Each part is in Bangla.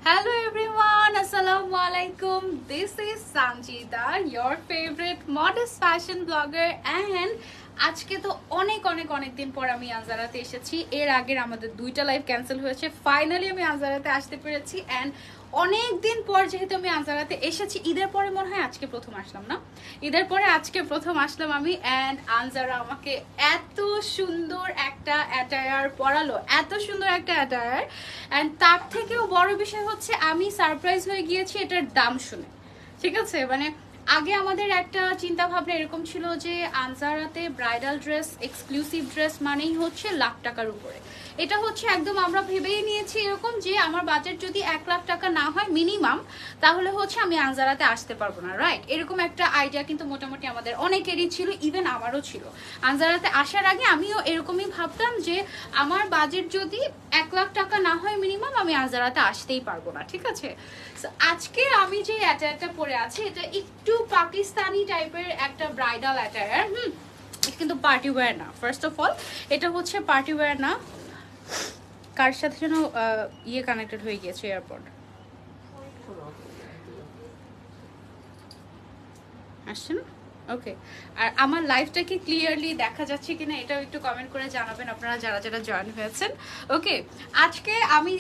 Hello everyone, Assalamu alaikum. This is Sanjita, your favorite modest fashion blogger, and আজকে তো অনেক দিন পর আমি আনজারাতে এসেছি। এর আগের আমাদের দুইটা লাইভ ক্যান্সেল হয়েছে, ফাইনালি আমি আনজারাতে আসতে পেরেছি। এন্ড অনেক দিন পর যেহেতু আমি আনজারাতে এসেছি, ঈদের পরে মনে হয় আজকে প্রথম আসলাম, না ঈদের পরে আজকে প্রথম আসলাম আমি। এন্ড আনজারা আমাকে এত সুন্দর একটা অ্যাটায়ার পরালো, এত সুন্দর একটা অ্যাটায়ার। এন্ড তার থেকেও বড় বিষয় হচ্ছে আমি সারপ্রাইজ হয়ে গিয়েছি এটার দাম শুনে। ঠিক আছে, মানে আগে আমাদের একটা চিন্তা ভাবনা এরকম ছিল যে আনজারাতে ব্রাইডাল ড্রেস, এক্সক্লুসিভ ড্রেস মানেই হচ্ছে লাখ টাকার উপরে। এটা হচ্ছে একদম আমরা ভেবেই নিয়েছি এরকম যে আমার বাজেট যদি 1 লাখ টাকা না হয় মিনিমাম, তাহলে হচ্ছে আমি আনজারাতে আসতে পারবো না, রাইট? এরকম একটা আইডিয়া কিন্তু মোটামুটি আমাদের অনেকেরই ছিল, ইভেন আমারও ছিল। আনজারাতে আসার আগে আমিও এরকমই ভাবতাম যে আমার বাজেট যদি 1 লাখ টাকা না হয় মিনিমাম, আমি আনজারাতে আসতেই পারবো না। ঠিক আছে, আজকে আমি যে অ্যাটায়ারটা পরে আছি এটা একটু পাকিস্তানি টাইপের একটা ব্রাইডাল অ্যাটায়ার। এটা কিন্তু পার্টি ওয়্যার না। ফার্স্ট অফ অল এটা হচ্ছে পার্টি ওয়্যার না। কার সাথে যেন কানেক্টেড হয়ে গিয়েছে, এয়ারপড আসছে না। ওকে, আর আমার লাইভটা কি ক্লিয়ারলি দেখা যাচ্ছে কিনা এটাও একটু কমেন্ট করে জানাবেন আপনারা যারা যারা জয়েন হয়েছেন। ওকে, আজকে আমি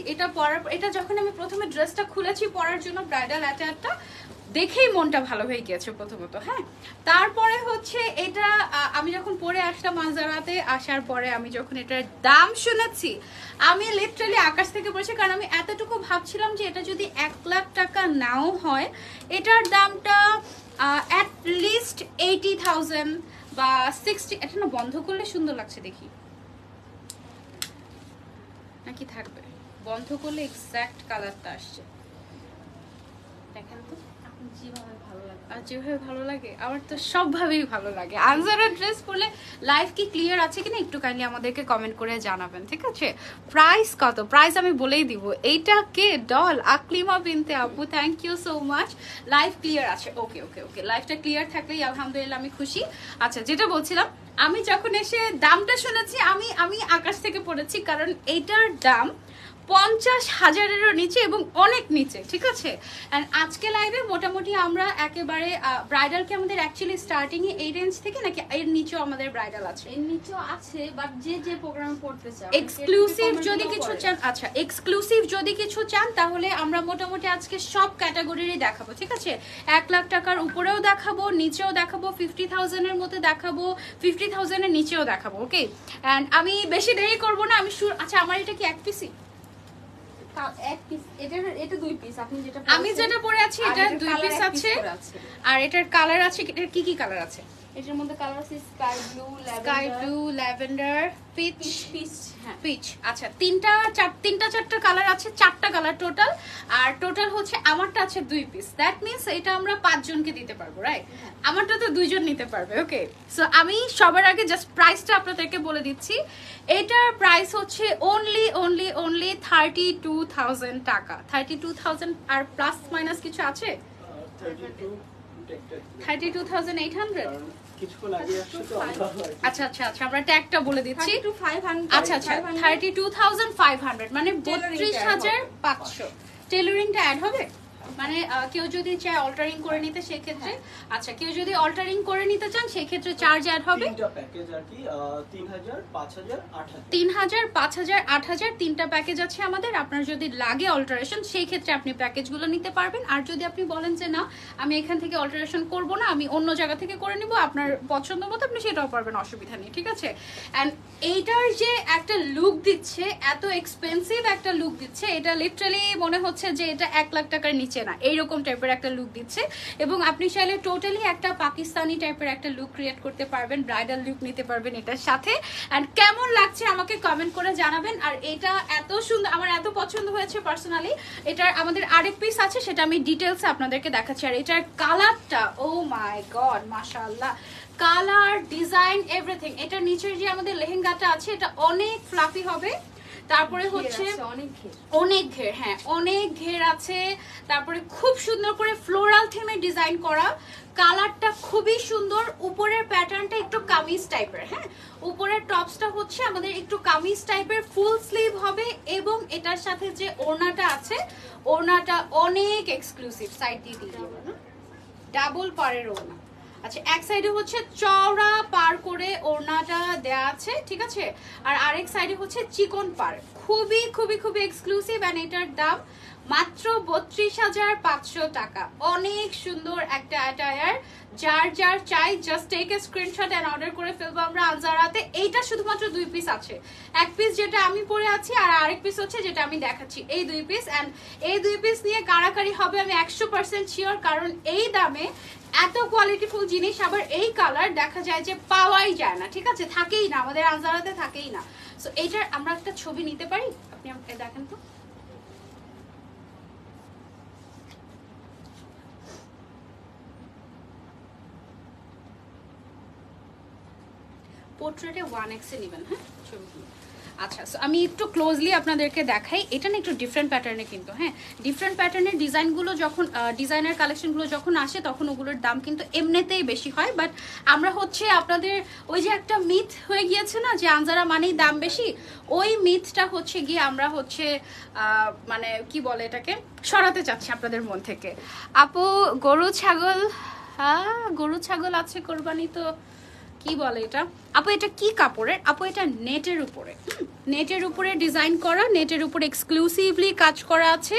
এটা যখন আমি প্রথমে ড্রেসটা খুলেছি পরার জন্য, ব্রাইডাল অ্যাটায়ারটা দেখেই মনটা ভালো হয়ে গিয়েছে প্রথমত। হ্যাঁ, তারপরে হচ্ছে এটা আমি যখন পরে আসলাম আনজারাতে, আসার পরে আমি যখন এটার দাম শুনেছি আমি লিটারালি আকাশ থেকে পড়েছি। কারণ আমি এতটুকু ভাবছিলাম যে এটা যদি 1 লাখ টাকা নাও হয়, এটার দামটা at least 80,000 বা 60। এটা না বন্ধ করলে সুন্দর লাগছে দেখি, নাকি থাকবে? বন্ধ করলে এক্সাক্ট কালারটা আসছে, দেখেন তো যেভাবে ভালো লাগে। আমার তো সবভাবেই ভালো লাগে। আনজারা ড্রেস পরলে লাইভ কি ক্লিয়ার আছে কিনা একটু কাইন্ডলি আমাদেরকে কমেন্ট করে জানাবেন। ঠিক আছে, প্রাইস কত? প্রাইস আমি বলেই দিব। এইটা কে? ডল আকলিমা বিনতে আপু, thank you so much. Live clear আছে? ওকে ওকে ওকে, লাইভটা ক্লিয়ার থাকলেই আলহামদুলিল্লাহ আমি খুশি। আচ্ছা, যেটা বলছিলাম, আমি যখন এসে দামটা শুনেছি আমি আকাশ থেকে পড়েছি। কারণ এইটার দাম 50,000-এরও নিচে এবং অনেক নিচে। ঠিক আছে, এন্ড আজকে লাইভে মোটামুটি আমরা একেবারে ব্রাইডাল কি আমাদের অ্যাকচুয়ালি স্টার্টিং এ এই রেঞ্জ থেকে, নাকি এর নিচেও আমাদের ব্রাইডাল আছে? এর নিচেও আছে, বাট যে প্রোগ্রাম করতে চান, এক্সক্লুসিভ যদি কিছু চান, আচ্ছা এক্সক্লুসিভ যদি কিছু চান তাহলে আমরা মোটামুটি আজকে সব ক্যাটাগরিরই দেখাবো। ঠিক আছে, 1 লাখ টাকার উপরেও দেখাবো, নিচেও দেখাবো, 50,000 এর মধ্যে দেখাবো, 50,000 এর নিচেও দেখাবো। ওকে, এন্ড আমি বেশি দেরি করব না। আচ্ছা, আমার এটা কি এক পিসি? আমি যেটা পরে আছি এটা 2 পিস আছে, আর এটার কালার আছে। এটার কি কি কালার আছে? এটার মধ্যে কালার আছে স্কাই ব্লু, ল্যাভেন্ডার, পিচ। আচ্ছা, তিনটা চারটা কালার আছে, 4টা কালার টোটাল। আর টোটাল হচ্ছে আমারটা আছে 2 পিস। দ্যাট মিন্স এটা আমরা 5 জনকে দিতে পারবো, রাইট? আমারটা তো 2 জন নিতে পারবে। ওকে, সো আমি সবার আগে জাস্ট প্রাইসটা আপনাদেরকে বলে দিচ্ছি। এটার প্রাইস হচ্ছে অনলি 32,000 টাকা। 32,000 আর প্লাস মাইনাস কিছু আছে? 32,800। আচ্ছা, আমরা ট্যাগটা বলে দিচ্ছি। আচ্ছা, 32,500 মানে 32,500। টেইলরিংটা অ্যাড হবে, মানে কেউ যদি চায় অল্টারিং করে নিতে সেক্ষেত্রে। আচ্ছা, কেউ যদি অল্টারিং করে নিতে চান সেক্ষেত্রে চার্জ অ্যাড হবে। 3টা প্যাকেজ আর কি, 3,000, 5,000, 8,000। 3,000, 5,000, 8,000 তিনটা প্যাকেজ আছে আমাদের। আপনার যদি লাগে অল্টারেশন সেই ক্ষেত্রে আপনি প্যাকেজগুলো নিতে পারবেন। আর যদি আপনি বলেন যে না আমি এখান থেকে অল্টারেশন করব না, আমি অন্য জায়গা থেকে করে নিব, আপনার পছন্দ মতো আপনি সেটাও পারবেন, অসুবিধা নেই। ঠিক আছে, এন্ড এইটার যে একটা লুক দিচ্ছে, এত এক্সপেন্সিভ একটা লুক দিচ্ছে, এটা লিটারালি মনে হচ্ছে যে এটা 1 লাখ টাকার নিচে না, এইরকম টাইপের একটা লুক দিচ্ছে। এবং আপনি চাইলে টোটালি একটা পাকিস্তানি টাইপের একটা লুক ক্রিয়েট করতে পারবেন, ব্রাইডাল লুক নিতে পারবেন এটার সাথে। এন্ড কেমন লাগছে আমাকে কমেন্ট করে জানাবেন। আর এটা এত সুন্দর, আমার এত পছন্দ হয়েছে পার্সোনালি। এটার আমাদের আরেক পিস আছে, সেটা আমি ডিটেলসে আপনাদেরকে দেখাচ্ছি। আর এটার কালারটা, ও মাই গড, মাশাআল্লাহ, কালার, ডিজাইন, এভরিথিং। এটার নিচের যে আমাদের লেহেঙ্গাটা আছে এটা অনেক ফ্লাফি হবে। তারপরে হচ্ছে অনেক ঘের, হ্যাঁ অনেক ঘের আছে। তারপরে খুব সুন্দর করে ফ্লোরাল থিমে ডিজাইন করা, কালারটা খুবই সুন্দর, উপরের প্যাটার্নটা একটু কামিজ টাইপের। হ্যাঁ, উপরের টপসটা হচ্ছে আমাদের একটু কামিজ টাইপের, ফুল স্লিভ হবে এবং এটার সাথে যে ওড়নাটা আছে ওড়নাটা অনেক এক্সক্লুসিভ। সাইড দিয়ে দিয়ে দেবো না, ডাবল পাড়ের ওড়না। আচ্ছা, এক সাইডে হচ্ছে চওড়া পার করে ওড়নাটা দেয়া আছে, ঠিক আছে, আর আরেক সাইডে হচ্ছে চিকন পার। খুবই খুবই খুবই এক্সক্লুসিভ অ্যান্ড এটার দাম মাত্র 32,500 টাকা। অনেক সুন্দর একটা অ্যাটায়ার, যার যার চাই just take a screenshot and order করে ফেলবো আমরা আনজারাতে। এইটা শুধুমাত্র 2 পিস আছে, এক পিস যেটা আমি পরে আছি আর আরেক পিস হচ্ছে যেটা আমি দেখাচ্ছি, এই 2 পিস। অ্যান্ড এই 2 পিস নিয়ে কারাকারি হবে আমি 100% শিওর, কারণ এই দামে এত কোয়ালিটিফুল জিনিস আবার এই কালার দেখা যায় যে পাওয়াই যায় না, ঠিক আছে, থাকেই না, আমাদের আনজারাতে থাকেই না। সো এইটার আমরা একটা ছবি নিতে পারি, আপনি আমাকে দেখেন তো। পোর্ট্রেটে 1x এ নেবেন, হ্যাঁ ছবিগুলো। আচ্ছা, সো আমি একটু ক্লোজলি আপনাদেরকে দেখাই। এটা না একটু ডিফারেন্ট প্যাটার্নে, কিন্তু হ্যাঁ ডিফারেন্ট প্যাটার্নের ডিজাইনগুলো যখন ডিজাইনার কালেকশনগুলো যখন আসে তখন ওগুলোর দাম কিন্তু এমনিতেই বেশি হয়। বাট আমরা হচ্ছে আপনাদের ওই যে একটা মিথ হয়ে গিয়েছে না যে আনজারা মানেই দাম বেশি, ওই মিথটা হচ্ছে গিয়ে আমরা হচ্ছে মানে কি বলে এটাকে সরাতে চাচ্ছি আপনাদের মন থেকে। আপু গরু ছাগল, হ্যাঁ গরু ছাগল আছে কোরবানি, তো কি বলে এটা আপু, এটা কি কাপড়ের আপু? এটা নেটের উপরে, নেটের উপরে ডিজাইন করা, নেটের উপরে এক্সক্লুসিভলি কাজ করা আছে।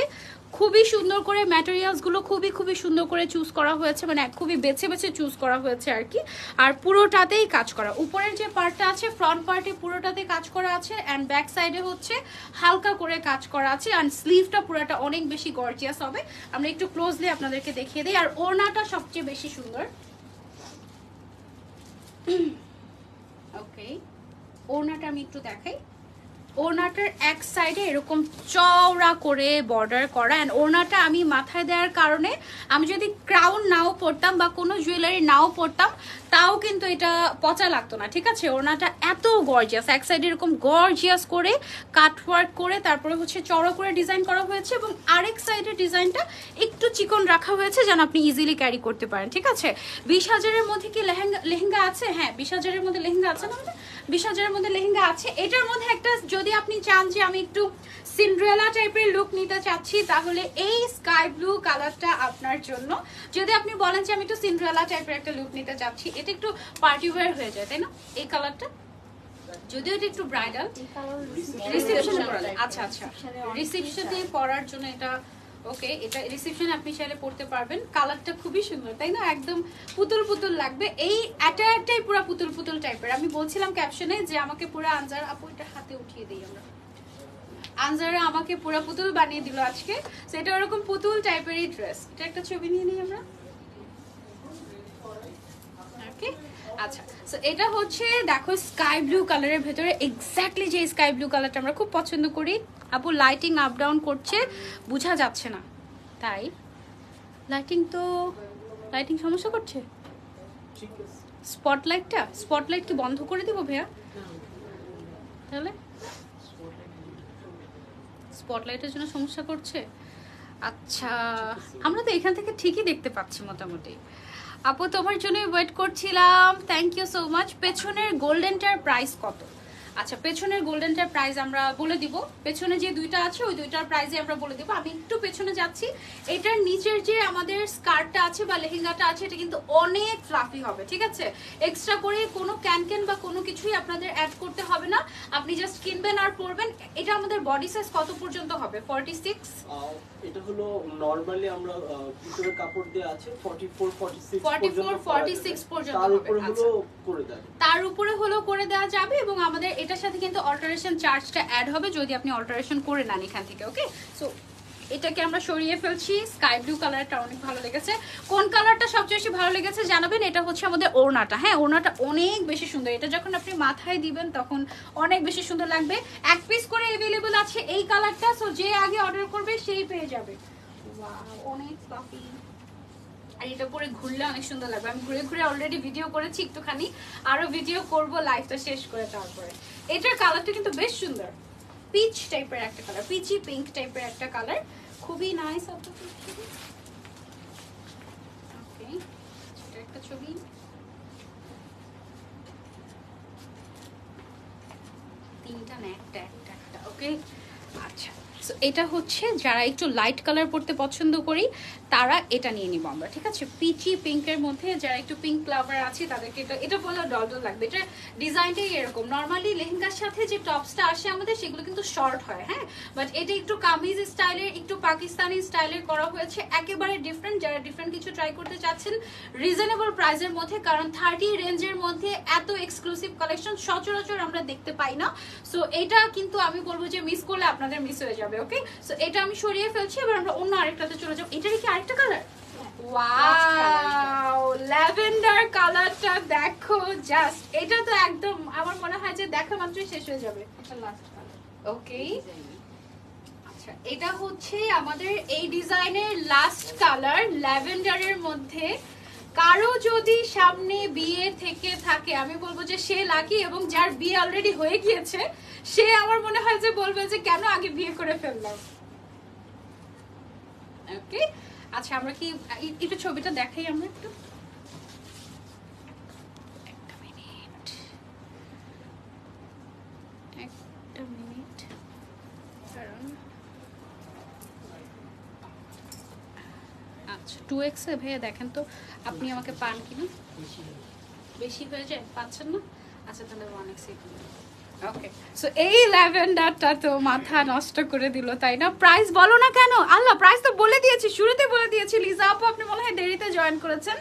খুবই সুন্দর করে ম্যাটেরিয়ালস গুলো খুবই খুবই সুন্দর করে চুজ করা হয়েছে, মানে খুবই বেছে বেছে চুজ করা হয়েছে আর কি। আর পুরোটাতেই কাজ করা, উপরের যে পার্টটা আছে ফ্রন্ট পার্টে পুরোটাতে কাজ করা আছে, অ্যান্ড ব্যাক সাইডে হচ্ছে হালকা করে কাজ করা আছে, অ্যান্ড স্লিভটা পুরোটা অনেক বেশি গর্জিয়াস হবে। আমরা একটু ক্লোজলি আপনাদেরকে দেখিয়ে দিই। আর ওড়নাটা সবচেয়ে বেশি সুন্দর। ওকে, ওড়নাটা আমি একটু দেখাই। ওড়নাটার এক সাইডে এরকম চওড়া করে বর্ডার করা, এন্ড ওড়নাটা আমি মাথায় দেওয়ার কারণে আমি যদি ক্রাউন নাও পরতাম বা কোনো জুয়েলারি নাও পরতাম তাও কিন্তু এটা পচা লাগতো না, ঠিক আছে। ওড়নাটা এত গর্জিয়াস, এক সাইডে এরকম গর্জিয়াস করে কাটওয়ার্ক করে তারপরে হচ্ছে চওড়া করে ডিজাইন করা হয়েছে, এবং আরেক সাইডের ডিজাইনটা একটু চিকন রাখা হয়েছে যেন আপনি ইজিলি ক্যারি করতে পারেন, ঠিক আছে। 20,000-এর মধ্যে কি লেহেঙ্গা আছে? হ্যাঁ 20,000-এর মধ্যে লেহেঙ্গা আছে না, 20,000-এর মধ্যে লেহেঙ্গা আছে। এটার মধ্যে একটা যদি আপনি চান যে আমি একটু সিন্ড্রেলা টাইপের লুক নিতে চাচ্ছি তাহলে এই স্কাই ব্লু কালারটা আপনার জন্য। যদি আপনি বলেন যে আমি একটু সিন্ড্রেলা টাইপের একটা লুক নিতে চাচ্ছি, এটা একটু পার্টি ওয়্যার হয়ে যায়, তাই না এই কালারটা? যদিও এটা একটু ব্রাইডাল রিসেপশনে পরার, আচ্ছা আচ্ছা রিসেপশনে পরার জন্য এটা ওকে। এটা রিসেপশনে আপনি চাইলে পড়তে পারবেন। কালারটা খুবই সুন্দর, তাই না? একদম পুতুল পুতুল লাগবে। এই অ্যাটায়ারটাই পুরো পুতুল পুতুল টাইপের। আমি বলছিলাম ক্যাপশনে যে আমাকে পুরো আনজার আপু এটা হাতে উঠিয়ে দিই আমরা, আনজারা আমাকে পুরো পুতুল বানিয়ে দিল আজকে। সেটা ওরকম পুতুল টাইপেরই ড্রেস। এটা একটা ছবি নিয়ে নিই আমরা, ওকে। আচ্ছা, সো এটা হচ্ছে দেখো স্কাই ব্লু কালারের ভেতরে, এক্স্যাক্টলি যে স্কাই ব্লু কালারটা আমরা খুব পছন্দ করি। আপু লাইটিং আপ ডাউন করছে, বোঝা যাচ্ছে না, তাই লাইটিং সমস্যা করছে। স্পটলাইট কি বন্ধ করে দিব ভাইয়া? তাহলে স্পটলাইটের জন্য সমস্যা করছে। আচ্ছা, আমরা তো এখান থেকে ঠিকই দেখতে পাচ্ছি মোটামুটি। আপু তোমার জন্য ওয়েট করছিলাম, থ্যাংক ইউ সো মাচ। পেছনের গোল্ডেনটার প্রাইস কত? আচ্ছা, পেছনের গোল্ডেনটার প্রাইস আমরা বলে দিব। পেছনে যে দুইটা আছে ওই দুইটার প্রাইসে আমরা বলে দিব। আমি একটু পেছনে যাচ্ছি। এটার নিচের যে আমাদের স্কার্টটা আছে বা লেহেঙ্গাটা আছে এটা কিন্তু অনেক ফ্লাফি হবে, ঠিক আছে। এক্সট্রা করে কোনো ক্যান বা কোনো কিছুই আপনাদের অ্যাড করতে হবে না, আপনি জাস্ট কিনবেন আর পরবেন। এটা আমাদের বডি সাইজ কত পর্যন্ত হবে? 46। এটা হলো নরমালি আমরা ভিতরে কাপড় দেয়া আছে 44 46 পর্যন্ত তার উপরে হলো করে দেয়, তার উপরে হলো করে দেওয়া যাবে। এবং আমাদের এটার সাথে কিন্তু অল্টারেশন চার্জটা অ্যাড হবে যদি আপনি অল্টারেশন করে নেন এখান থেকে, ওকে। সো এটাকে আমরা সরিয়ে ফেলছি। স্কাই ব্লু কালারটা অনেক ভালো লেগেছে। কোন কালারটা সবচেয়ে বেশি ভালো লেগেছে জানাবেন। এটা হচ্ছে আমাদের ওড়নাটা, হ্যাঁ ওড়নাটা অনেক বেশি সুন্দর। এটা যখন আপনি মাথায় দিবেন তখন অনেক বেশি সুন্দর লাগবে। এক পিস করে अवेलेबल আছে এই কালারটা, সো যে আগে অর্ডার করবে সেই পেয়ে যাবে। ওয়াও, অনেক ফ্লাফি। আর এটা পরে ঘুরলে অনেক সুন্দর লাগবে। আমি ঘুরে ঘুরে অলরেডি ভিডিও করেছি, একটুখানি আরো ভিডিও করব লাইভটা শেষ করে। তারপরে এটার কালারটা কিন্তু বেশ সুন্দর, পিচ টাইপের একটা কালার, পিচি পিঙ্ক টাইপের একটা কালার, খুবই নাইস। ওকে, ছবি। তিনটা না, একটা একটা একটা। ওকে, আচ্ছা। সো এটা হচ্ছে যারা একটু লাইট কালার পরতে পছন্দ করি তারা এটা নিয়ে নিব আমরা, ঠিক আছে? পিচি পিঙ্কের মধ্যে যারা একটু পিঙ্ক ফ্লাভার আছে তাদেরকে এটা বলে ডল লাগবে। এটা ডিজাইনটাই এরকম। নর্মালি লেহেঙ্গার সাথে যে টপসটা আসে আমাদের সেগুলো কিন্তু শর্ট হয়, হ্যাঁ, বাট এটা একটু কামিজ স্টাইলের, একটু পাকিস্তানি স্টাইলের করা হয়েছে, একেবারে ডিফারেন্ট। যারা ডিফারেন্ট কিছু ট্রাই করতে চাচ্ছেন রিজনেবল প্রাইসের মধ্যে, কারণ 30 রেঞ্জের মধ্যে এত এক্সক্লুসিভ কালেকশন সচরাচর আমরা দেখতে পাই না। সো এটা কিন্তু আমি বলবো যে মিস করলে আপনাদের মিস হয়ে যাবে। ওকে, সো এটা আমি সরিয়ে ফেলছি, এবার আমরা অন্য আরেকটাতে চলে যাব। এটারই কি আরেকটা কালার? ওয়াও, ল্যাভেন্ডার কালারটা দেখো জাস্ট। এটা তো একদম আমার মনে হয় যে দেখা মাত্রই শেষ হয়ে যাবে। এটা লাস্ট কালার। ওকে, আচ্ছা, এটা হচ্ছে আমাদের এই ডিজাইনের লাস্ট কালার ল্যাভেন্ডারের মধ্যে। কারো যদি সামনে বিয়ে থেকে থাকে আমি বলবো যে সে লাকি, এবং যার বিয়ে অলরেডি হয়ে গিয়েছে সে আমার মনে হয় যে বলবে যে কেন আগে বিয়ে করে ফেললাম। ওকে, আচ্ছা, আমরা কি একটু ছবিটা দেখাই আমরা একটু? একটা মিনিট। কারণ আচ্ছা 2x এ ভাইয়া দেখেন তো আপনি আমাকে পান কিনা? বেশি হয়ে যায়, পাচ্ছেন না? আচ্ছা তাহলে 1x এ। ওকে, সো এই ল্যাভেন্ডারটা তো মাথা নষ্ট করে দিল, তাই না? প্রাইস বলো না কেন? আল্লাহ, প্রাইস তো বলে দিয়েছি, শুরুতে বলে দিয়েছি। লিজা আপু আপনি মনে হয় দেরিতে জয়েন করেছেন।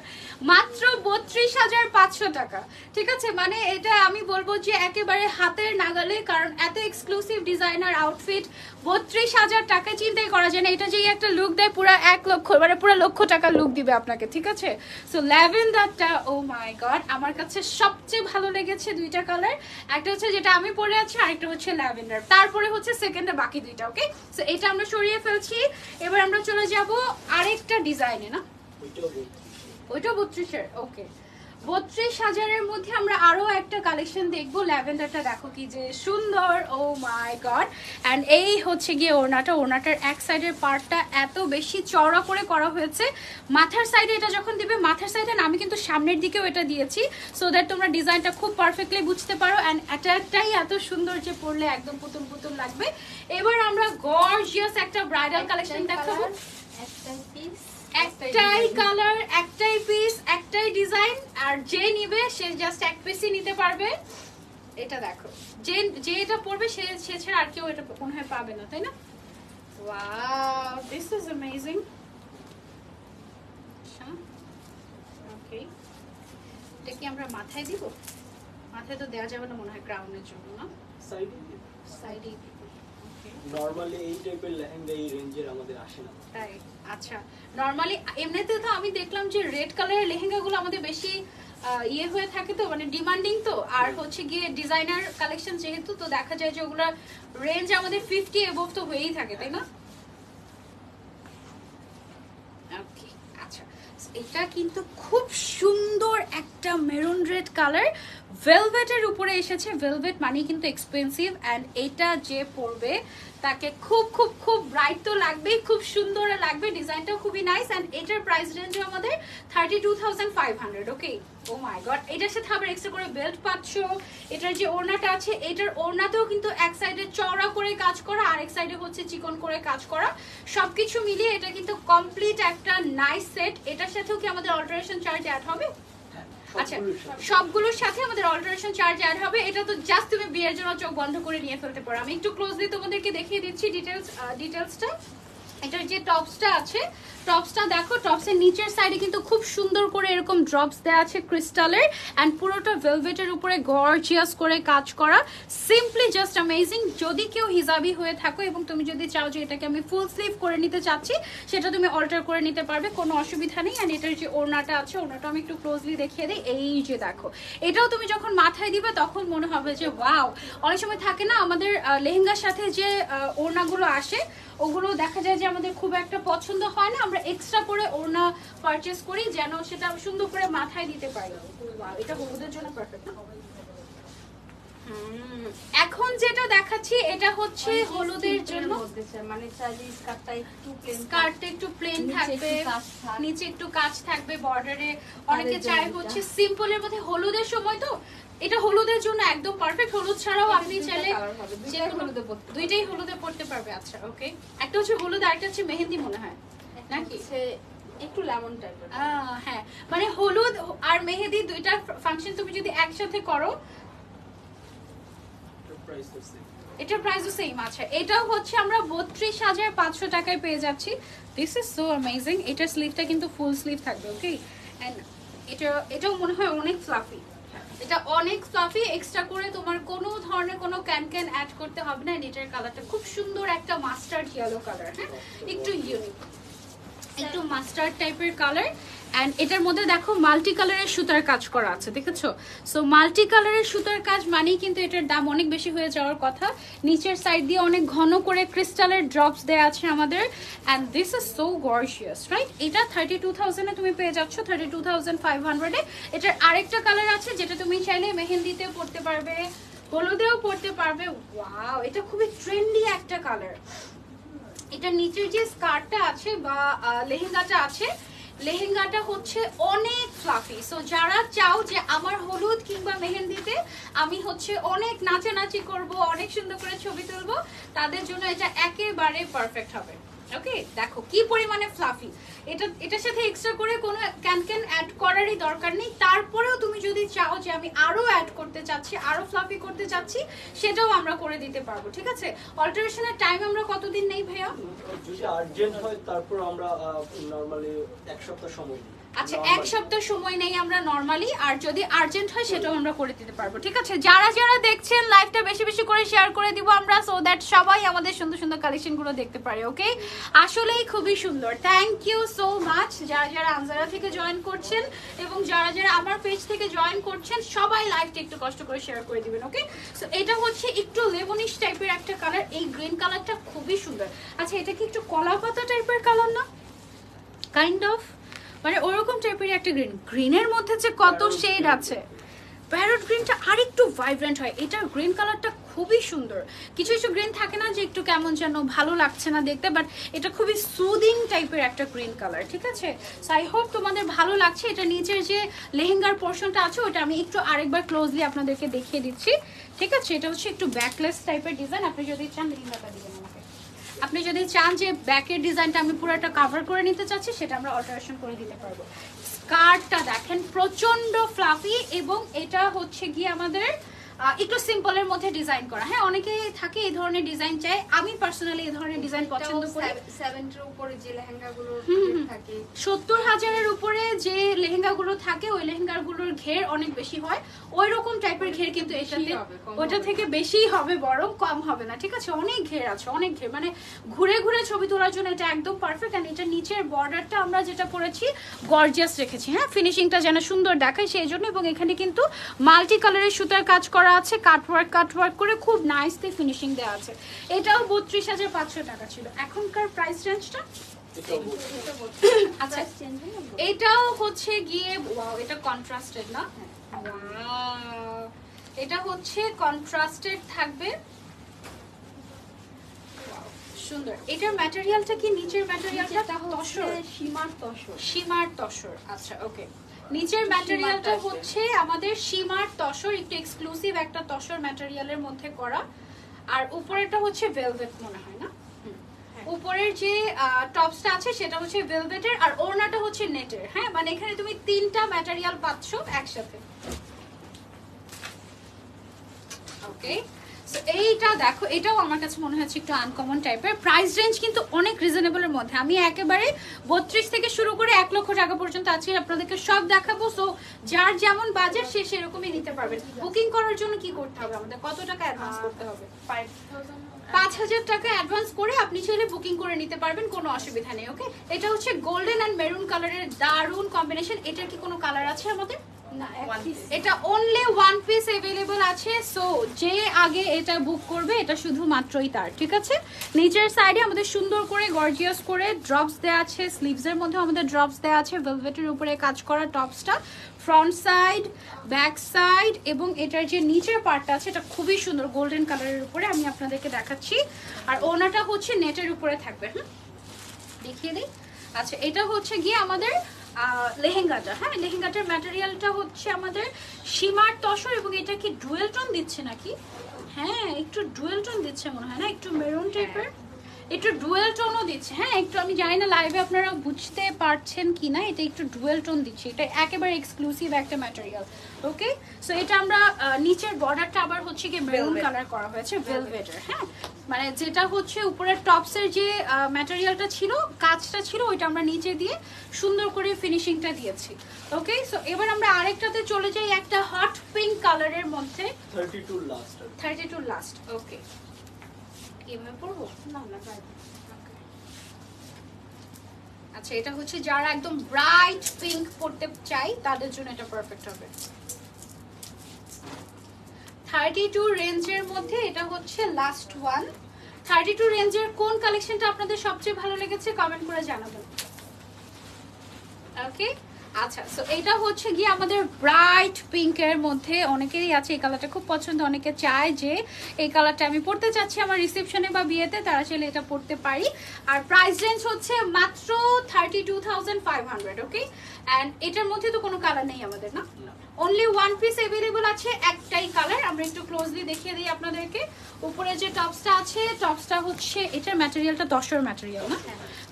মাত্র 32,500 টাকা, ঠিক আছে? মানে এটা আমি বলবো যে একেবারে হাতের নাগালে, কারণ এত এক্সক্লুসিভ ডিজাইনার আউটফিট 32,000 টাকা চিন্তাই করা যায় না। এটা যে একটা লুক দেয় পুরো 1 লক্ষ, মানে পুরো লক্ষ টাকা লুক দিবে আপনাকে, ঠিক আছে? সো ল্যাভেন্ডারটা, ও মাই গড, আমার কাছে সবচেয়ে ভালো লেগেছে দুইটা কালার। একটা হচ্ছে যেটা আমি পরে আছি, আরেকটা হচ্ছে ল্যাভেন্ডার, তারপরে হচ্ছে সেকেন্ডে বাকি দুইটা। ওকে, সো এটা আমরা সরিয়ে ফেলছি। এবার আমরা চলে যাব আরেকটা ডিজাইনে, না ওইটা 32-এর। ওকে, 32,000-এর মধ্যে আমরা আরো একটা কালেকশন দেখবো। ল্যাভেন্ডারটা দেখো কি যে সুন্দর, ও মাই গড। অ্যান্ড এই হচ্ছে গিয়ে ওড়নাটার এক সাইডের পার্টটা এত বেশি চওড়া করে করা হয়েছে। মাথার সাইডে এটা যখন দিবে, মাথার সাইডে না, আমি কিন্তু সামনের দিকেও এটা দিয়েছি সো দ্যাট তোমরা ডিজাইনটা খুব পারফেক্টলি বুঝতে পারো। অ্যান্ড এটাই এত সুন্দর যে পরলে একদম পুতুল পুতুল লাগবে। এবার আমরা গর্জিয়াস একটা ব্রাইডাল কালেকশন দেখাবো। একটাই পিস, একটাই কালার, একটাই পিস, একটাই ডিজাইন, আর যে নিবে সে জাস্ট এক পিসই নিতে পারবে। এটা দেখো, যে এটা পরবে সে ছাড়া আর কেউ এটা মনে হয় পাবে না, তাই না? Wow, this is amazing. Okay, এটা কি আমরা মাথায় দিব? মাথায় তো দেওয়া যাবে না মনে হয়, ক্রাউনের জন্য, না? সাইডে নরমালি এই টাইপের লেহেঙ্গা এই রেঞ্জের আমাদের আসে না, তাই? আচ্ছা, নরমালি এমনিতে তো আমি দেখলাম যে রেড কালারের লেহেঙ্গাগুলো আমাদের বেশি ইয়ে হয়ে থাকে, তো মানে ডিমান্ডিং, তো আর হচ্ছে গিয়ে ডিজাইনার কালেকশন যেহেতু, তো দেখা যায় যে ওগুলোর রেঞ্জ আমাদের 50 এবভ তো হয়েই থাকে, তাই না? ওকে, আচ্ছা, এটা কিন্তু খুব সুন্দর একটা মেরুন রেড কালার, ভেলভেটের উপরে এসেছে। ভেলভেট মানে কিন্তু এক্সপেন্সিভ, অ্যান্ড এটা যে পরবে তাকে খুব খুব খুব ব্রাইট তো লাগবেই, খুব সুন্দর লাগবে। ডিজাইনটাও খুবই নাইস, অ্যান্ড এটার প্রাইস রেঞ্জ আমাদের 32,500। ওকে, ও মাই গড, এটার সাথে আবার এক্সট্রা করে বেল্ট পাচ্ছ। এটার যে ওড়নাটা আছে, এটার ওড়নাতেও কিন্তু এক সাইডে চওড়া করে কাজ করা, আরেক সাইডে হচ্ছে চিকন করে কাজ করা। সবকিছু মিলিয়ে এটা কিন্তু কমপ্লিট একটা নাইস সেট। এটার সাথেও কি আমাদের অল্টারেশন চার্জ অ্যাড হবে? আচ্ছা, সবগুলোর সাথে আমাদের অল্টারেশন চার্জ অ্যাড হবে। এটা তো জাস্ট তুমি বিয়ের জন্য চোখ বন্ধ করে নিয়ে ফেলতে পারো। আমি একটু ক্লোজলি তোমাদেরকে দেখিয়ে দিচ্ছি ডিটেলসটা। এটার যে টপসটা আছে, টপসটা দেখো, টপসের নিচের সাইডে কিন্তু খুব সুন্দর করে এরকম ড্রপস দেওয়া আছে ক্রিস্টালের, অ্যান্ড পুরোটা ভেলভেটের উপরে গর্জিয়াস করে কাজ করা, সিম্পলি জাস্ট অ্যামেজিং। যদি কেউ হিজাবি হয়ে থাকো এবং তুমি যদি চাও যে এটাকে আমি ফুল স্লিভ করে নিতে চাচ্ছি, সেটা তুমি অল্টার করে নিতে পারবে, কোনো অসুবিধা নেই। অ্যান্ড এটার যে ওড়নাটা আছে, ওড়নাটা আমি একটু ক্লোজলি দেখিয়ে দিই। এই যে দেখো, এটাও তুমি যখন মাথায় দিবে তখন মনে হবে যে ওয়াও। অনেক সময় থাকে না আমাদের লেহেঙ্গার সাথে যে ওড়নাগুলো আসে, ওগুলো দেখা যায় যে আমাদের খুব একটা পছন্দ হয় না, আমরা এক্সট্রা করে ওড়না পারচেজ করি যেন সেটা সুন্দর করে মাথায় দিতে পারি। এটা হলুদের জন্য পারফেক্ট না? এখন যেটা দেখাচ্ছি এটা হচ্ছে হলুদের জন্য, মানে চাইলে স্কার্টটা একটু প্লেন থাকবে, নিচে একটু কাজ থাকবে বর্ডারে। অনেকে চায় হচ্ছে সিম্পলের মধ্যে, হলুদের সময় তো এটা হলুদের জন্য একদম পারফেক্ট। হলুদ ছাড়াও আপনি চাইলে দুইটাই হলুদে পড়তে পারবে। আচ্ছা ওকে, একটা হচ্ছে হলুদ আর একটা হচ্ছে মেহেন্দি মনে হয় নাকি, একটু লেমন টাইপের। হ্যাঁ মানে হলুদ আর মেহেদি দুইটা ফাংশন তুমি যদি একসাথে করো এটার প্রাইসও সেম আছে। এটাও হচ্ছে আমরা 32,500 টাকায় পেয়ে যাচ্ছি। This is so amazing. এটার স্লিভটা কিন্তু ফুল স্লিভ থাকবে। ওকে, এন্ড এটাও মনে হয় অনেক ফ্লাফি, এটা অনেক ফ্লাফি। এক্সট্রা করে তোমার কোনো ধরনের কোনো ক্যান অ্যাড করতে হবে না। এটার কালারটা খুব সুন্দর, একটা মাস্টার্ড ইয়েলো কালার, হ্যাঁ একটু ইউনিক, একটু মাস্টার্ড টাইপের কালার। এন্ড এটার মধ্যে দেখো মাল্টি কালারের সুতার কাজ করা আছে, দেখেছো? সো মাল্টি কালারের সুতার কাজ মানেই কিন্তু এটার দাম অনেক বেশি হয়ে যাওয়ার কথা। নিচের সাইড দিয়ে অনেক ঘন করে ক্রিস্টালের ড্রপস দেয়া আছে আমাদের। And this is so gorgeous, right? এটা 32,000 এ তুমি পেয়ে যাচ্ছ, 32,500 এ। এটার আরেকটা কালার আছে যেটা তুমি চাইলে মেহেন্দিতেও পরতে পারবে, হলুদেও পরতে পারবে। ওয়াও, এটা খুবই ট্রেন্ডি একটা কালার। এটা নিচের যে স্কার্টটা আছে বা লেহেঙ্গাটা আছে, লেহেঙ্গাটা হচ্ছে অনেক ফ্লাফি। সো যারা চাও যে আমার হলুদ কিংবা মেহেন্দিতে আমি হচ্ছে অনেক নাচানাচি করব, অনেক সুন্দর করে ছবি তুলবো, তাদের জন্য এটা একেবারে পারফেক্ট হবে। ওকে, দেখো কি পরিমাণে ফ্লাফি। এটার সাথে এক্সট্রা করে কোনো ক্যান অ্যাড করারই দরকার নেই। তারপরেও তুমি যদি চাও যে আমি আরো অ্যাড করতে চাচ্ছি, আরো ফ্লাফি করতে চাচ্ছি, সেটাও আমরা করে দিতে পারবো। ঠিক আছে, অল্টারেশনের টাইম আমরা কতদিন নেই ভাইয়া? যদি আর্জেন্ট হয় তারপর আমরা নরমালি এক সপ্তাহ সময় দিই। আচ্ছা, এক সপ্তাহ সময় নেই আমরা নরমালি, আর যদি আর্জেন্ট হয় সেটাও আমরা করে দিতে পারবো। ঠিক আছে, যারা যারা দেখছেন লাইভটা বেশি বেশি করে শেয়ার করে দিব আমরা, সো দ্যাট সবাই আমাদের সুন্দর সুন্দর কালেকশন গুলো দেখতে পারে। ওকে, আসলেই খুবই সুন্দর। থ্যাংক ইউ সো মাচ যারা যারা আনজারা থেকে জয়েন করছেন এবং যারা যারা আমার পেজ থেকে জয়েন করছেন, সবাই লাইভটা একটু কষ্ট করে শেয়ার করে দিবেন। ওকে, সো এটা হচ্ছে একটু লেমনিশ টাইপের একটা কালার। এই গ্রিন কালারটা খুবই সুন্দর। আচ্ছা, এটা কি একটু কলা পাতা টাইপের কালার না? কাইন্ড অফ মানে ওরকম টাইপের একটা গ্রিন। গ্রিনের মধ্যে যে কত শেড আছে, প্যারট গ্রিনটা আরেকটু ভাইব্রেন্ট হয়। এটা গ্রিন কালারটা খুবই সুন্দর। কিছু কিছু গ্রিন থাকে না যে একটু কেমন যেন ভালো লাগছে না দেখতে, বাট এটা খুবই সুদিং টাইপের একটা গ্রিন কালার। ঠিক আছে, সো আই হোপ তোমাদের ভালো লাগছে। এটা নিচের যে লেহেঙ্গার পোর্শনটা আছে ওটা আমি একটু আরেকবার ক্লোজলি আপনাদেরকে দেখিয়ে দিচ্ছি। ঠিক আছে, এটা হচ্ছে একটু ব্যাকলেস টাইপের ডিজাইন। আপনি যদি চান লেহেঙ্গাটা দিবেন আমাকে, আপনি যদি চান যে ব্যাকের ডিজাইনটা আমি পুরোটা কভার করে নিতে চাচ্ছি, সেটা আমরা অল্টারেশন করে দিতে পারবো। স্কার্টটা দেখেন প্রচন্ড ফ্লাফি, এবং এটা হচ্ছে গিয়ে আমাদের একটু সিম্পলের মধ্যে ডিজাইন করা। হ্যাঁ, অনেকে থাকে এই ধরনের ডিজাইন চাই, আমি পার্সোনালি এই ধরনের ডিজাইন পছন্দ করি। 70 এর উপরে যে লেহেঙ্গাগুলো থাকে, 70,000 এর উপরে যে লেহেঙ্গাগুলো থাকে, ওই লেহেঙ্গাগুলোর ঘের অনেক বেশি হয়। ওই রকম টাইপের ঘের কিন্তু এটাতে ওটা থেকে বেশি হবে, বরং কম হবে না। ঠিক আছে, অনেক ঘের আছে, অনেক ঘের, মানে ঘুরে ঘুরে ছবি তোলার জন্য এটা একদম পারফেক্ট। এন্ড এটা নিচের বর্ডারটা আমরা যেটা করেছি গর্জিয়াস রেখেছি, হ্যাঁ, ফিনিশিংটা যেন সুন্দর দেখায় সেই জন্য। এবং এখানে কিন্তু মাল্টি কালারের সুতার কাজ করা আছে, কাটওয়ার্ক করে খুব নাইসলি ফিনিশিং দেওয়া আছে। এটাও 32,500 টাকা ছিল। এখনকার প্রাইস রেঞ্জটা আচ্ছা, এটাও হচ্ছে গিয়ে ওয়াও, এটা কন্ট্রাস্টেড না? ওয়াও, এটা হচ্ছে কন্ট্রাস্টেড থাকবে, সুন্দর। এটার ম্যাটেরিয়ালটা কি? নিচের ম্যাটেরিয়ালটা তসর, সীমার তসর। আচ্ছা ওকে, নিচের ম্যাটেরিয়ালটা হচ্ছে আমাদের সীমার তসর, একটু এক্সক্লুসিভ একটা তসর ম্যাটেরিয়ালের মধ্যে করা। আর উপরেরটা হচ্ছে ভেলভেট মনে হয় না? উপরের যে টপসটা আছে সেটা হচ্ছে ভেলভেটের, আর ওড়নাটা হচ্ছে নেটের। হ্যাঁ, মানে এখানে তুমি তিনটা ম্যাটেরিয়াল পাচ্ছ একসাথে। ওকে, সো এইটা দেখো, এটাও আমার কাছে মনে হচ্ছে একটু আনকমন টাইপের। প্রাইস রেঞ্জ কিন্তু অনেক রিজনেবলের মধ্যে। আমি একেবারে 32 থেকে শুরু করে 1 লক্ষ টাকা পর্যন্ত আজকে আপনাদেরকে সব দেখাবো। সো যার যেমন বাজেট সে সেরকমই নিতে পারবেন। বুকিং করার জন্য কি করতে হবে আমাদের? কত টাকা অ্যাডভান্স করতে হবে? 5,000 টাকা অ্যাডভান্স করে আপনি চাইলে বুকিং করে নিতে পারবেন, কোনো অসুবিধা নেই। ওকে, এটা হচ্ছে গোল্ডেন অ্যান্ড মেরুন কালারের দারুন কম্বিনেশন। এটার কি কোনো কালার আছে আমাদের? না এক পিস এটা অনলি ওয়ান পিস अवेलेबल আছে। সো যে আগে এটা বুক করবে এটা শুধুমাত্রই তার, ঠিক আছে। নিচের সাইডে আমাদের সুন্দর করে গর্জিয়াস করে ড্রপস দেওয়া আছে, স্লিভস এর মধ্যে আমাদের ড্রপস দেওয়া আছে, ভেলভেটের উপরে কাজ করা টপসটা, ফ্রন্ট সাইড, ব্যাক সাইড, এবং এটার যে নিচের পার্টটা আছে এটা খুবই সুন্দর গোল্ডেন কালারের উপরে আমি আপনাদেরকে দেখাচ্ছি। আর ওনাটা হচ্ছে নেটের উপরে থাকবে, দেখিয়ে দিই। আচ্ছা, এটা হচ্ছে গিয়ে আমাদের লেহেঙ্গাটা, হ্যাঁ লেহেঙ্গাটার ম্যাটেরিয়ালটা হচ্ছে আমাদের সীমার তসর, এবং এটা কি ডুয়েল টোন দিচ্ছে নাকি? হ্যাঁ একটু ডুয়েল টোন দিচ্ছে মনে হয় না, একটু মেরুন টাইপের, একটু ডুয়েল টোনও দিচ্ছে। হ্যাঁ একটু, আমি জানি না লাইভে আপনারা বুঝতে পারছেন কি না, এটা একটু ডুয়েল টোন দিচ্ছে, এটা একেবারে এক্সক্লুসিভ একটা ম্যাটেরিয়াল। ওকে, সো এটা আমরা নিচের বর্ডারটা আবার হচ্ছে কি মেরুন কালার করা হয়েছে ভেলভেটের, হ্যাঁ মানে যেটা হচ্ছে উপরের টপসের যে ম্যাটেরিয়ালটা ছিল, কাজটা ছিল, ওইটা আমরা নিচে দিয়ে সুন্দর করে ফিনিশিংটা দিয়েছি। ওকে, সো এবার আমরা আরেকটাতে চলে যাই, একটা হট পিঙ্ক কালারের মধ্যে 32 লাস্ট। ওকে, এভাবে পড়বো না না পারবে। আচ্ছা, এটা হচ্ছে যারা একদম ব্রাইট পিঙ্ক পড়তে চাই তাদের জন্য এটা পারফেক্ট হবে। 32 রেঞ্জের মধ্যে এটা হচ্ছে লাস্ট ওয়ান। 32 রেঞ্জের কোন কালেকশনটা আপনাদের সবচেয়ে ভালো লেগেছে কমেন্ট করে জানাবেন। ওকে, আচ্ছা, সো এটা হচ্ছে গিয়ে আমাদের ব্রাইট পিঙ্কের মধ্যে, অনেকেরই আছে এই কালারটা খুব পছন্দ, অনেকে চায় যে এই কালারটা আমি পড়তে চাচ্ছি আমার রিসেপশনে বা বিয়েতে, তারা চাইলে এটা পড়তে পারি। আর প্রাইস রেঞ্জ হচ্ছে মাত্র 32,500। ওকে, অ্যান্ড এটার মধ্যে তো কোনো কালার নেই আমাদের, না অনলি ওয়ান পিস अवेलेबल আছে, একটাই কালার। আমরা একটু ক্লোজলি দেখিয়ে দিই আপনাদেরকে। উপরে যে টপসটা আছে, টপসটা হচ্ছে এটার ম্যাটেরিয়ালটা তসর ম্যাটেরিয়াল, না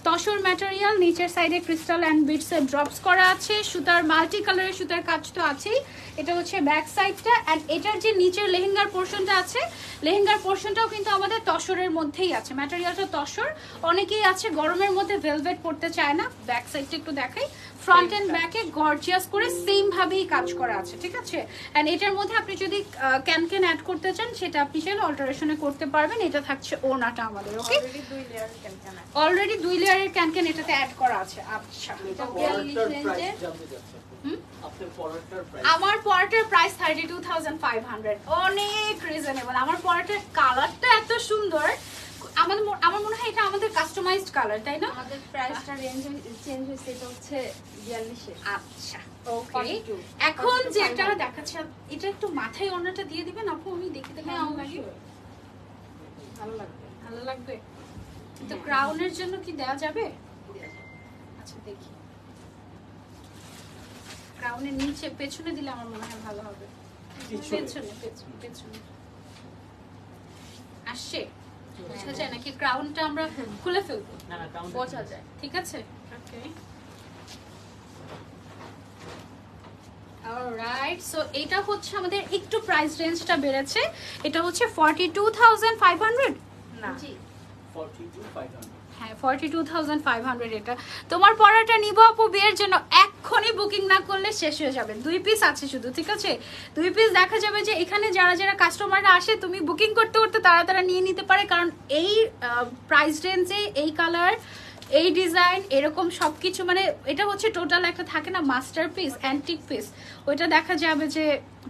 তসর ম্যাটেরিয়াল, নিচের সাইডে ক্রিস্টাল অ্যান্ড বিটসের ড্রপস করা আছে, সুতার মাল্টি কালারের সুতার কাজ তো আছেই। এটা হচ্ছে ব্যাক সাইডটা, অ্যান্ড এটার যে নিচের লেহেঙ্গার পোর্শনটা আছে, লেহেঙ্গার পোর্শনটাও কিন্তু আমাদের তসরের মধ্যেই আছে, ম্যাটেরিয়ালটা তসর। অনেকেই আছে গরমের মধ্যে ভেলভেট পড়তে চায় না, ব্যাক সাইডটা একটু দেখাই, ফ্রন্ট এন্ড ব্যাকে গর্জিয়াস করে সেম ভাবেই কাজ করা আছে, ঠিক আছে। এন্ড এটার মধ্যে আপনি যদি ক্যান অ্যাড করতে চান সেটা আপনি চাইলে অল্টারেশনে করতে পারবেন। এটা থাকছে ওনাটা আমাদের। ওকে, অলরেডি 2 লেয়ারের ক্যান এটাতে অ্যাড করা আছে। আচ্ছা, আমার পরাটার প্রাইস 32,500, অনেক রিজনেবল। আমার পরাটার কালারটা এত সুন্দর, আমার মনে হয় এটা আমাদের কাস্টমাইজড কালার, তাই না? আমাদের প্রাইসটা রেঞ্জ চেঞ্জ হয়েছে, এটা হচ্ছে 42 এর। আচ্ছা, ওকে, এখন যেটা দেখাচ্ছি এটা একটু মাথায় ওড়নাটা দিয়ে দিবেন আপু, আমি দেখে দেখে আমার লাগে ভালো লাগবে, ভালো লাগবে। তো ক্রাউনের জন্য কি দেওয়া যাবে? আচ্ছা দেখি, ক্রাউনের নিচে পেছনে দিলে আমার মনে হয় ভালো হবে। পেছনে পেছনে পেছনে আসছে, বোঝা যায় নাকি? ক্রাউনটা আমরা খুলে ফেলবো, না না ক্রাউন বোঝা যায়, ঠিক আছে। ওকে, অলরাইট, সো এটা হচ্ছে আমাদের একটু প্রাইস রেঞ্জটা বেড়েছে, এটা হচ্ছে 42,500। না জি 42,500। হ্যাঁ 42,500। এটা তোমার পড়াটা নিব আপু বিয়ের জন্য, এক্ষুনি বুকিং না করলে শেষ হয়ে যাবে। 2 পিস আছে শুধু, ঠিক আছে? 2 পিস দেখা যাবে যে এখানে যারা যারা কাস্টমাররা আসে তুমি বুকিং করতে করতে তারা নিয়ে নিতে পারে, কারণ এই প্রাইস রেঞ্জে এই কালার, এই ডিজাইন, এরকম সবকিছু, মানে এটা হচ্ছে টোটাল একটা থাকে না মাস্টার পিস, অ্যান্টিক পিস, ওইটা দেখা যাবে যে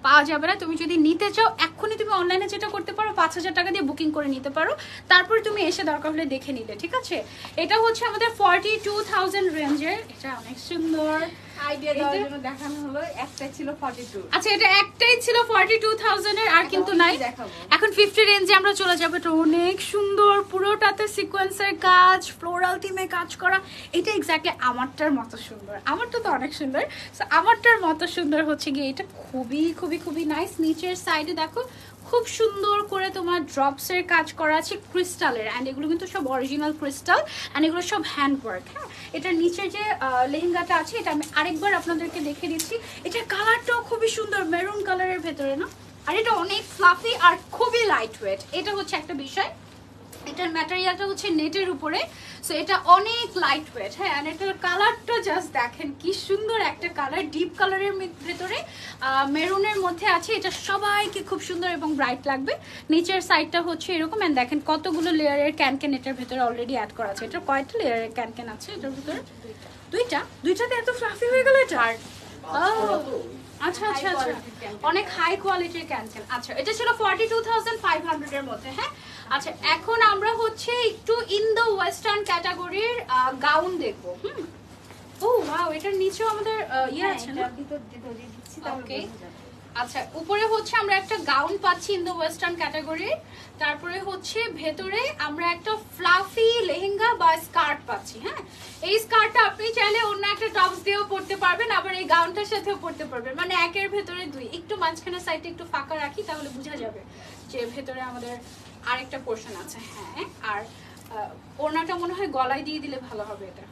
পাওয়া যাবে না। তুমি যদি নিতে চাও এক্ষুনি তুমি অনলাইনে যেটা করতে পারো 5,000 টাকা দিয়ে বুকিং করে নিতে পারো, তারপর তুমি এসে দরকার হলে দেখে নিলে, ঠিক আছে? এটা হচ্ছে আমাদের 42,000 রেঞ্জের, এটা অনেক সুন্দর। আইডিয়া দেওয়ার জন্য দেখানো হলো, একটাই ছিল 42। আচ্ছা, এটা একটাই ছিল 42,000 এর, আর কিন্তু নাই। দেখাবো এখন 50 রেঞ্জে আমরা চলে যাবো। এটা অনেক সুন্দর, পুরোটাতে সিকোয়েন্সের কাজ, ফ্লোরাল থিমে কাজ করা। এটা এক্স্যাক্টলি আমারটার মতো সুন্দর, আমারটা তো অনেক সুন্দর, সো আমারটার মতো সুন্দর হচ্ছে গিয়ে এটা। খুবই খুবই খুবই নাইস। নিচের সাইডে দেখো খুব সুন্দর করে তোমার ড্রপসের কাজ করা আছে ক্রিস্টালের, অ্যান্ড এগুলো কিন্তু সব অরিজিনাল ক্রিস্টাল, অ্যান্ড এগুলো সব হ্যান্ডওয়ার্ক। হ্যাঁ, এটার নিচের যে লেহেঙ্গাটা আছে এটা আমি আরেকবার আপনাদেরকে দেখে দিচ্ছি। এটার কালারটাও খুবই সুন্দর, মেরুন কালারের ভেতরে, না? আর এটা অনেক ফ্লাফি আর খুবই লাইট ওয়েট, এটা হচ্ছে একটা বিষয়। এটার ম্যাটেরিয়ালটা হচ্ছে নেটের উপরে, সো এটা অনেক লাইট ওয়েট। হ্যাঁ, আর এটার কালারটা জাস্ট দেখেন কি সুন্দর একটা কালার, ডিপ কালারের ভেতরে মেরুনের মধ্যে আছে। এটা সবাইকে খুব সুন্দর এবং ব্রাইট লাগবে। নিচের সাইডটা হচ্ছে এরকম, এন্ড দেখেন কতগুলো লেয়ারের ক্যানকেন এটার ভেতরে অলরেডি অ্যাড করা আছে। এটা কয়টা লেয়ারের ক্যানকেন আছে এটার ভিতরে? দুইটাতে এত ফ্লাফি হয়ে গেল এটা। আচ্ছা আচ্ছা আচ্ছা, অনেক হাই কোয়ালিটির ক্যানকেন। আচ্ছা, এটা ছিল 42,500 এর মধ্যে। হ্যাঁ, আচ্ছা এখন আমরা হচ্ছে একটু ইন দ্য ওয়েস্টার্ন ক্যাটাগরির গাউন দেখবো। ও ওয়াও, এটার নিচেও আমাদের ইয়ে আছে না? ওকে, আচ্ছা উপরে হচ্ছে আমরা একটা গাউন পাচ্ছি ইন দ্য ওয়েস্টার্ন ক্যাটাগরির, তারপরে হচ্ছে ভেতরে আমরা একটা ফ্লাফি লেহেঙ্গা বা স্কার্ট পাচ্ছি। হ্যাঁ, এই স্কার্টটা আপনি চাইলে অন্য একটা টপস দিয়েও পরতে পারবেন, আবার এই গাউনটার সাথেও পরতে পারবেন, মানে একের ভেতরে দুই। একটু মাঝখানে সাইডে একটু ফাঁকা রাখি, তাহলে বোঝা যাবে যে ভেতরে আমাদের আরেকটা পোর্শন আছে। হ্যাঁ, আর ওড়নাটা মনে হয় গলায় দিয়ে দিলে ভালো হবে, এটা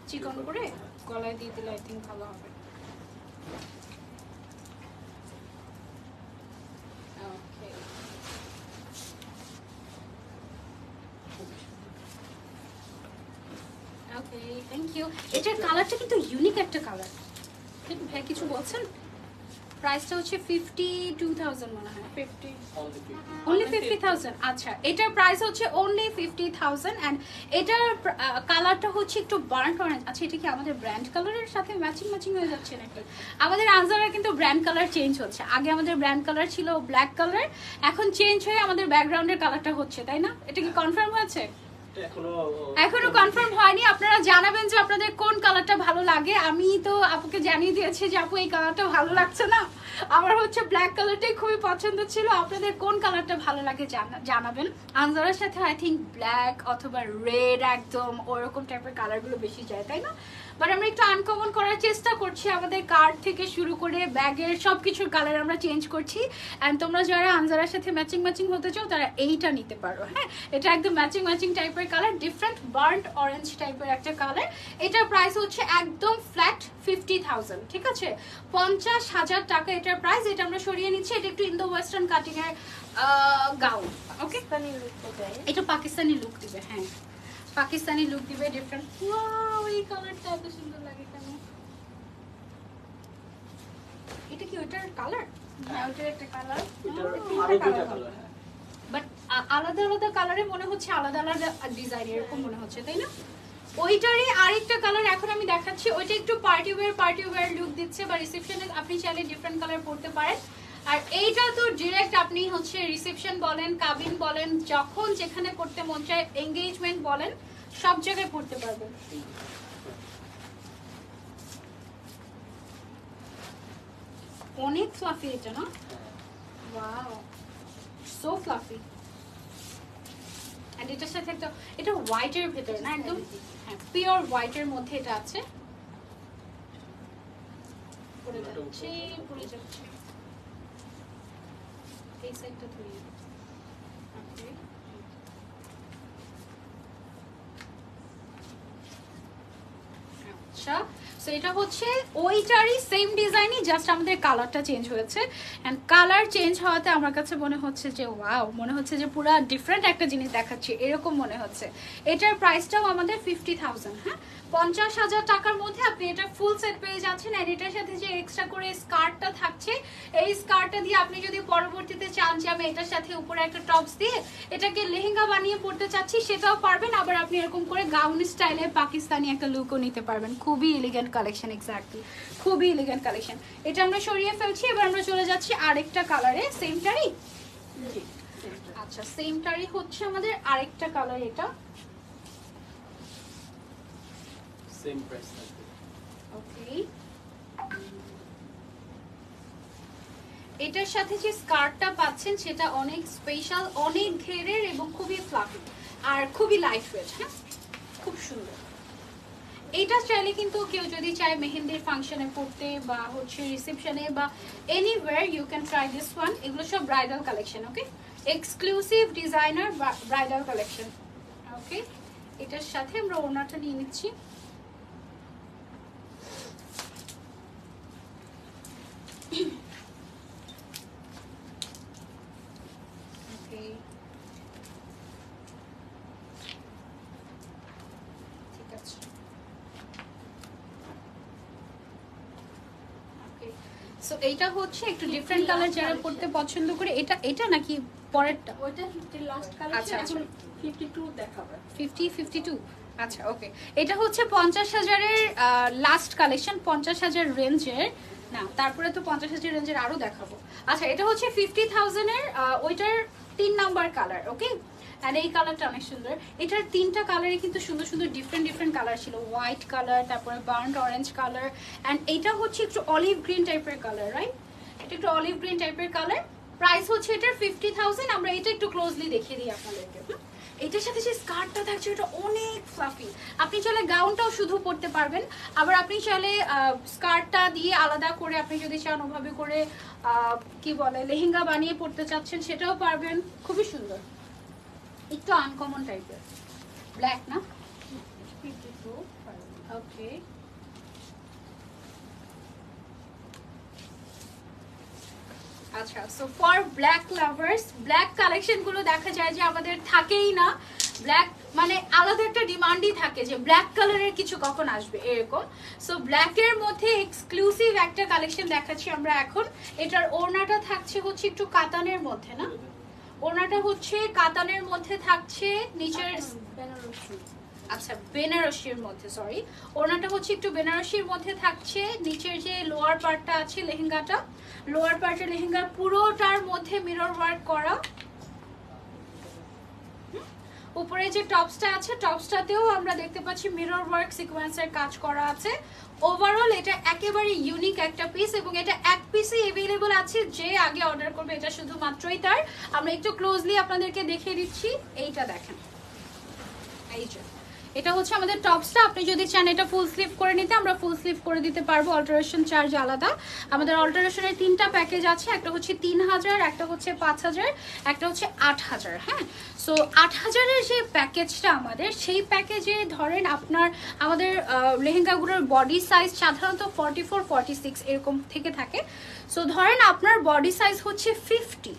চিকন করে গলায় দিয়ে দিলে আই থিঙ্ক ভালো হবে। ওকে, থ্যাংক ইউ। এটার কালারটা কিন্তু ইউনিক একটা কালার। ভাই কিছু বলছেন? প্রাইসটা হচ্ছে 52,000 মনে হয়। 50 only 50,000। আচ্ছা, এটার প্রাইস হচ্ছে only 50,000 এন্ড এটার কালারটা হচ্ছে একটু বার্ন অরেঞ্জ। আচ্ছা, এটা কি আমাদের ব্র্যান্ড কালারের সাথে ম্যাচিং হয়ে যাচ্ছে নাকি? আমাদের আনজারা কিন্তু ব্র্যান্ড কালার চেঞ্জ হচ্ছে। আগে আমাদের ব্র্যান্ড কালার ছিল ব্ল্যাক কালার, এখন চেঞ্জ হয়ে আমাদের ব্যাকগ্রাউন্ডের কালারটা হচ্ছে, তাই না? এটা কি কনফার্ম হয়েছে? এখনো কনফার্ম হয়নি। আপনারা জানাবেন যে আপনাদের কোন কালারটা ভালো লাগে। আমি তো আপুকে জানিয়ে দিয়েছি যে আপু এই কালারটা ভালো লাগছে না, আমার হচ্ছে ব্ল্যাক কালারটাই খুবই পছন্দ ছিল। আপনাদের কোন কালারটা ভালো লাগে জানাবেন। আনজারার সাথে আই থিঙ্ক ব্ল্যাক অথবা রেড একদম ওরকম টাইপের কালারগুলো বেশি যায়, তাই না? বাট আমরা একটু আনকমন করার চেষ্টা করছি। আমাদের কার্ড থেকে শুরু করে ব্যাগের সব কিছুর কালার আমরা চেঞ্জ করছি। অ্যান্ড তোমরা যারা আনজারার সাথে ম্যাচিং হতে চাও তারা এইটা নিতে পারো। হ্যাঁ, এটা একদম ম্যাচিং টাইপের কালার, ডিফারেন্ট বার্ন্ট অরেঞ্জ টাইপের একটা কালার। এটার প্রাইস হচ্ছে একদম ফ্ল্যাট 50,000। ঠিক আছে, 50,000 টাকা এটার প্রাইস। এটা আমরা সরিয়ে নিচ্ছি। এটা একটু ইন্দো ওয়েস্টার্ন কাটিং এর গাউন। ওকে, এটা পাকিস্তানি লুক দিবে। হ্যাঁ, পাকিস্তানি লুক দিবে, ডিফারেন্ট। ওয়াও, এই কালারটা এত সুন্দর লাগে কেন? এটা কি ওটার কালার? হ্যাঁ, ওটার একটা কালার, আরো দুটো কালার। বাট আলাদা আলাদা কালারে মনে হচ্ছে, আলাদা আলাদা ডিজাইন এরকম মনে হচ্ছে, তাই না? ওইটারই আরেকটা কালার এখন আমি দেখাচ্ছি। ওইটা একটু পার্টি ওয়্যার লুক দিচ্ছে, বা রিসেপশনে আপনি চাইলে ডিফারেন্ট কালার পরতে পারেন। আর এইটা তো ডিরেক্ট আপনি হচ্ছে রিসেপশন বলেন, কাবিন বলেন, যখন যেখানে পড়তে মন চায়, এঙ্গেজমেন্ট বলেন, সব জায়গায় পড়তে পারবেন। অনেক ফ্লাফি এটা, না? Wow, so fluffy. এন্ড এটার সাথে একটা, এটা হোয়াইটের ভেতর না, একদম হ্যাঁ পিওর হোয়াইটের মধ্যে এটা আছে। পড়ে যাচ্ছে এই সাইডটা ধরে। ওকে, আচ্ছা, সো এটা হচ্ছে ওইটারই সেম ডিজাইনই, জাস্ট আমাদের কালারটা চেঞ্জ হয়েছে। এন্ড কালার চেঞ্জ হওয়াতে আমার কাছে মনে হচ্ছে যে ওয়াও, মনে হচ্ছে যে পুরো ডিফারেন্ট একটা জিনিস দেখাচ্ছি, এরকম মনে হচ্ছে। এটার প্রাইসটাও আমাদের 50,000। হ্যাঁ, 50,000 টাকার মধ্যে আপনি এটা ফুল সেট পেয়ে যাচ্ছেন। আর এটার সাথে যে এক্সট্রা করে স্কার্টটা থাকছে, এই স্কার্টটা দিয়ে আপনি যদি পরবর্তীতে চান যে আমি এটার সাথে উপরে একটা টপস দিয়ে এটাকে লেহেঙ্গা বানিয়ে পড়তে চাচ্ছি, সেটাও পারবেন। আবার আপনি এরকম করে গাউন স্টাইলে পাকিস্তানি একটা লুকও নিতে পারবেন। খুবই এলিগেন্ট কালেকশন, এক্স্যাক্টলি খুবই এলিগেন্ট কালেকশন। এটা আমরা সরিয়ে ফেলছি। এবার আমরা চলে যাচ্ছি আরেকটা কালারে, সেমটারই। আচ্ছা, সেমটারই হচ্ছে আমাদের আরেকটা কালার। এটা সেম প্রাইস থাকবে। ওকে, এটার সাথে যে স্কার্টটা পাচ্ছেন সেটা অনেক স্পেশাল, অনেক ঘেরের এবং খুবই ফ্লাফি আর খুবই লাইট ওয়েট। হ্যাঁ, খুব সুন্দর। এইটা চাইলে কিন্তু কেউ যদি চায় মেহেন্দির ফাংশনে পড়তে বা হচ্ছে রিসেপশনে বা anywhere, you can try this one. এগুলো সব bridal collection. Okay, exclusive designer bridal collection. Okay, এটার সাথে আমরা ওড়নাটা নিয়ে নিচ্ছি। ঠিক আছে, সো এইটা হচ্ছে একটু ডিফারেন্ট কালার যারা পড়তে পছন্দ করে। এটা নাকি পরেরটা? ওইটা লাস্ট কালার। আচ্ছা, এখন 52 দেখাবে। 52 আচ্ছা ওকে, এটা হচ্ছে 50,000-এর লাস্ট কালেকশন, 50,000 রেঞ্জের না, তারপরে তো 50,000 রেঞ্জের আরো দেখাবো। আচ্ছা এটা হচ্ছে 50,000-এর, ওইটার 3 নাম্বার কালার। ওকে, আর এই কালারটা অনেক সুন্দর। এটার 3টা কালারই কিন্তু সুন্দর সুন্দর ডিফারেন্ট কালার ছিল, হোয়াইট কালার, তারপরে বার্ন্ট অরেঞ্জ কালার, অ্যান্ড এটা হচ্ছে একটু অলিভ গ্রিন টাইপের কালার, রাইট? এটা একটু অলিভ গ্রিন টাইপের কালার। প্রাইস হচ্ছে এটার 50,000। আমরা এটা একটু ক্লোজলি দেখিয়ে দিই আপনাদেরকে। এটার সাথে যে স্কার্টটা থাকছে এটা অনেক ফ্লাফি, আপনি চাইলে গাউনটাও শুধু পরতে পারবেন, আবার আপনি চাইলে স্কার্টটা দিয়ে আলাদা করে আপনি যদি চান ওভাবে করে কি বলে লেহেঙ্গা বানিয়ে পরতে চাচ্ছেন সেটাও পারবেন। খুবই সুন্দর, একটু আনকমন টাইপের, ব্ল্যাক না? ওকে, আচ্ছা so for black lovers, black collection গুলো দেখা যায় যে আমাদের থাকেই না, ব্ল্যাক মানে আলাদা একটা ডিমান্ডই থাকে যে ব্ল্যাক কালারের কিছু কখন আসবে এরকম। সো ব্ল্যাকের মধ্যে এক্সক্লুসিভ একটা কালেকশন দেখাচ্ছি আমরা এখন। এটার ওড়নাটা থাকছে হচ্ছে একটু কাতানের মধ্যে, না ওড়নাটা হচ্ছে কাতানের মধ্যে থাকছে, নিচের আচ্ছা বেনারসির মধ্যে, সরি ওড়নাটা হচ্ছে একটু বেনারসির মধ্যে থাকছে। নিচের যে লোয়ার পার্টটা আছে লেহেঙ্গাটা, লোয়ার পার্টের লেহেঙ্গার পুরোটার মধ্যে মিরর ওয়ার্ক করা। উপরে যে টপসটা আছে টপসটাতেও আমরা দেখতে পাচ্ছি মিরর ওয়ার্ক সিকোয়েন্সের কাজ করা আছে। ওভারঅল এটা একেবারে ইউনিক একটা পিস, এবং এটা এক পিসই अवेलेबल আছে, যে আগে অর্ডার করবে এটা শুধুমাত্রই তার। আমরা একটু ক্লোজলি আপনাদেরকে দেখিয়ে দিচ্ছি, এইটা দেখেন, এই যে এটা হচ্ছে আমাদের টপসটা। আপনি যদি চান এটা ফুল স্লিভ করে নিতে আমরা ফুল স্লিভ করে দিতে পারবো, অল্টারেশন চার্জ আলাদা। আমাদের অল্টারেশনের 3টা প্যাকেজ আছে, একটা হচ্ছে 3,000, একটা হচ্ছে 5,000, একটা হচ্ছে 8,000। হ্যাঁ, সো 8,000-এর যে প্যাকেজটা আমাদের, সেই প্যাকেজে ধরেন আপনার আমাদের লেহেঙ্গাগুলোর বডি সাইজ সাধারণত 44, 46 এরকম থেকে থাকে। সো ধরেন আপনার বডি সাইজ হচ্ছে 50।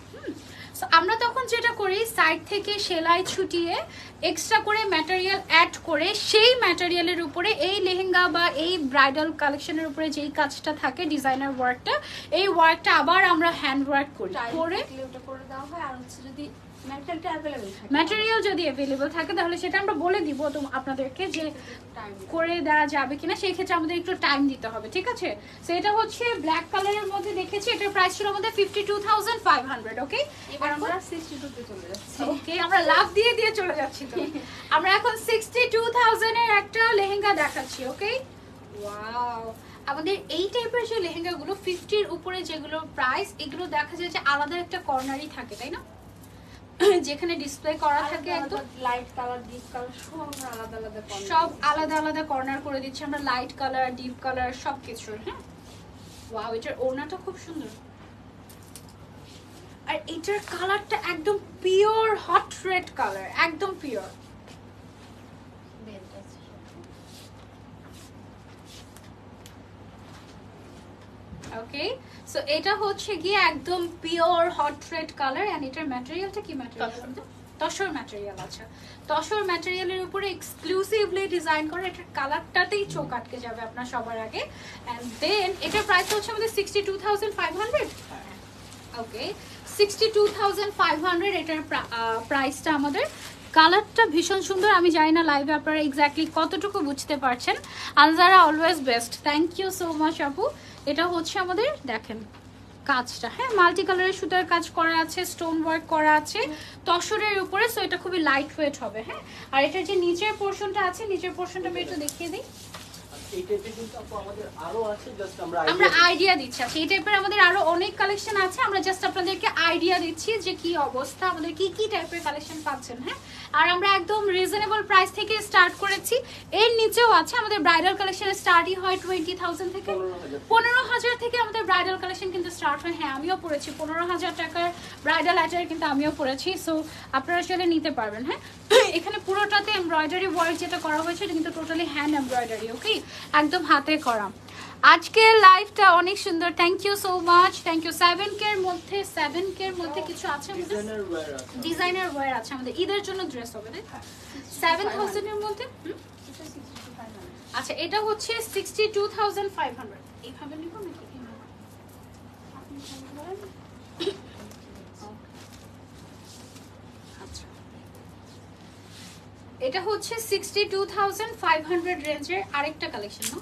আমরা তখন যেটা করি, সাইড থেকে সেলাই ছুটিয়ে এক্সট্রা করে ম্যাটেরিয়াল অ্যাড করে সেই ম্যাটেরিয়ালের উপরে এই লেহেঙ্গা বা এই ব্রাইডাল কালেকশনের উপরে যেই কাজটা থাকে ডিজাইনার ওয়ার্কটা, এই ওয়ার্কটা আবার আমরা হ্যান্ড ওয়ার্ক করি করে দেওয়া হয়। আর হচ্ছে যদি ম্যাটেরিয়াল যদি অ্যাভেলেবল থাকে তাহলে সেটা আমরা বলে দিব তো আপনাদেরকে যে করে দেওয়া যাবে কিনা, সেই ক্ষেত্রে আমাদের একটু টাইম দিতে হবে, ঠিক আছে? সো এটা হচ্ছে ব্ল্যাক কালারের মধ্যে দেখেছি, এটার প্রাইস ছিল আমাদের 52,500। ওকে, এবার আমরা 62 তে চলে যাচ্ছি। ওকে, আমরা লাভ দিয়ে দিয়ে চলে যাচ্ছি তো। আমরা এখন 62,000 এর একটা লেহেঙ্গা দেখাচ্ছি। ওকে, ওয়াও, আমাদের এই টাইপের যে লেহেঙ্গাগুলো 50-এর উপরে যেগুলো প্রাইস, এগুলো দেখা যায় যে আলাদা একটা কর্নারই থাকে, তাই না? যেখানে ডিসপ্লে করা থাকে একদম লাইট কালার, ডিপ কালার সব আলাদা আলাদা কর্নার, সব আলাদা আলাদা কর্নার করে দিচ্ছি আমরা, লাইট কালার, ডিপ কালার সবকিছু। হ্যাঁ, ওয়াও, এটার ওড়নাটা খুব সুন্দর, আর এটার কালারটা একদম পিওর হট রেড কালার, একদম পিওর। ওকে, সো এটা হচ্ছে গিয়ে একদম pure hot red colour, and এটার ম্যাটেরিয়ালটা কি ম্যাটেরিয়াল? তসর ম্যাটেরিয়াল। আচ্ছা, তসর ম্যাটেরিয়ালের উপরে এক্সক্লুসিভলি ডিজাইন করে, এটার কালারটাতেই চোখ আটকে যাবে আপনার সবার আগে। এন্ড দেন এটার প্রাইস হচ্ছে আমাদের 62,500। ওকে, 62,500 এটার প্রাইসটা আমাদের। কালারটা ভীষণ সুন্দর, আমি জানি না লাইভে আপনারা এক্স্যাক্টলি কতটুকু বুঝতে পারছেন। Anjara always best, thank you so much আপু। এটা হচ্ছে আমাদের দেখেন কাজটা, হ্যাঁ মাল্টি কালারের সুতার কাজ করা আছে, স্টোন ওয়ার্ক করা আছে তসরের উপরে, সো এটা খুবই লাইট ওয়েট হবে। হ্যাঁ, আর এটার যে নিচের পোরশনটা আছে, নিচের পোরশনটা আমি একটু দেখিয়ে দিই। এই টাইপের কিন্তু আপু আমাদের আরো আছে, জাস্ট আমরা আইডিয়া দিচ্ছি। আচ্ছা, এই টাইপের আমাদের আরো অনেক কালেকশন আছে, আমরা জাস্ট আপনাদেরকে আইডিয়া দিচ্ছি যে কি অবস্থা, আমাদের কি কি টাইপের কালেকশন পাচ্ছেন। হ্যাঁ, আর আমরা একদম রিজনেবল প্রাইস থেকে স্টার্ট করেছি। এর নিচেও আছে, আমাদের ব্রাইডাল কালেকশন স্টার্টই হয় 20,000 থেকে, 15,000 থেকে আমাদের ব্রাইডাল কালেকশন কিন্তু স্টার্ট হয়। হ্যাঁ, আমিও পড়েছি 15,000 টাকার ব্রাইডাল অ্যাটায়ার, কিন্তু আমিও পড়েছি। সো আপনারা সেটা নিতে পারবেন। হ্যাঁ, এখানে পুরোটাতে এমব্রয়ডারি ওয়ার্ক যেটা করা হয়েছে এটা কিন্তু টোটালি হ্যান্ড এমব্রয়ডারি। ওকে, একদম হাতে করা। আজকের লাইভটা অনেক সুন্দর, thank you so much, thank you. 7K এর মধ্যে, 7K এর মধ্যে কিছু আছে আমাদের ডিজাইনার ওয়্যার আছে, আমাদের ঈদের জন্য ড্রেস হবে না 7,000 এর মধ্যে। আচ্ছা, এটা হচ্ছে 62,500। এইভাবে নিব নাকি? এটা হচ্ছে 62,500 রেঞ্জের আরেকটা কালেকশন না?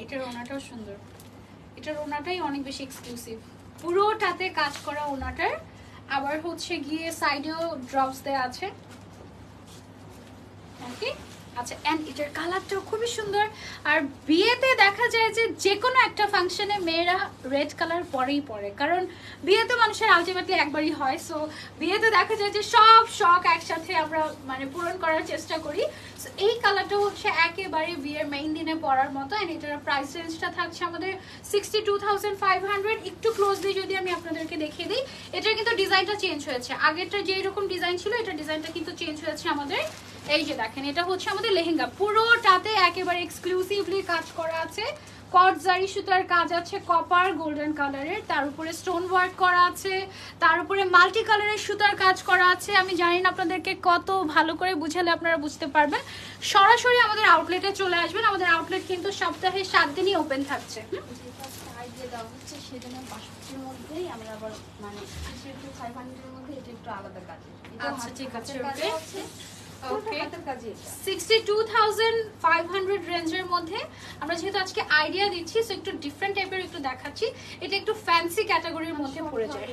এটার ওনাটাও সুন্দর, এটার ওনাটাই অনেক বেশি এক্সক্লুসিভ, পুরোটাতে কাজ করা ওনাটার, আবার হচ্ছে গিয়ে সাইডেও ড্রপস দেয়া আছে। ওকে, আচ্ছা, এন্ড এটার কালারটাও খুবই সুন্দর। আর বিয়েতে দেখা যায় যে যে কোনো একটা ফাংশনে মেয়েরা রেড কালার পরেই পরে, কারণ বিয়েতে মানুষের আলটিমেটলি একবারই হয়। সো বিয়েতে দেখা যায় যে সব শখ একসাথে আমরা মানে পূরণ করার চেষ্টা করি। সো এই কালারটা হচ্ছে একেবারে বিয়ের মেইন দিনে পরার মতো। এন্ড এটার প্রাইস রেঞ্জটা থাকছে আমাদের 62,500। একটু ক্লোজলি যদি আমি আপনাদেরকে দেখিয়ে দিই, এটার কিন্তু ডিজাইনটা চেঞ্জ হয়েছে। আগেরটা যেই রকম ডিজাইন ছিল, এটার ডিজাইনটা কিন্তু চেঞ্জ হয়েছে আমাদের। এই যে দেখেন, এটা হচ্ছে আমাদের লেহেঙ্গা, পুরোটাতে একেবারে এক্সক্লুসিভলি কাজ করা আছে। কট জারি সুতার কাজ আছে কপার গোল্ডেন কালারের, তার উপরে স্টোন ওয়ার্ক করা আছে, তার উপরে মাল্টি কালারের সুতার কাজ করা আছে। আমি জানি না আপনাদেরকে কত ভালো করে বুঝালে আপনারা বুঝতে পারবেন। সরাসরি আমাদের আউটলেটে চলে আসবেন। আমাদের আউটলেট কিন্তু সপ্তাহে 7 দিনই ওপেন থাকছে। আইডিয়া দেওয়া হচ্ছে সেজন্য 65-এর মধ্যেই আমরা আবার মানে 500-এর মধ্যে এটা একটু আলাদা কাজ। আচ্ছা ঠিক আছে, ওকে হাতের কাজে 62,500 রেঞ্জের মধ্যে আমরা যেহেতু আজকে আইডিয়া দিচ্ছি, সো একটু ডিফারেন্ট টাইপের একটু দেখাচ্ছি। এটা একটু ফ্যান্সি ক্যাটাগরির মধ্যে পড়ে যায়,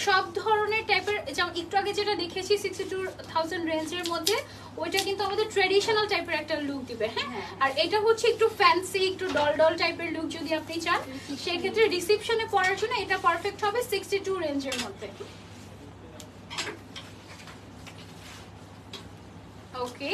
সব ধরনের টাইপের। যেমন একটু আগে যেটা দেখেছি 62,000 রেঞ্জের মধ্যে, ওইটা কিন্তু আমাদের ট্রেডিশনাল টাইপের একটা লুক দিবে। হ্যাঁ, আর এটা হচ্ছে একটু ফ্যান্সি, একটু ডল ডল টাইপের লুক যদি আপনি চান, সেই ক্ষেত্রে রিসেপশনে পরার জন্য এটা পারফেক্ট হবে 62 রেঞ্জের মধ্যে। ওকে,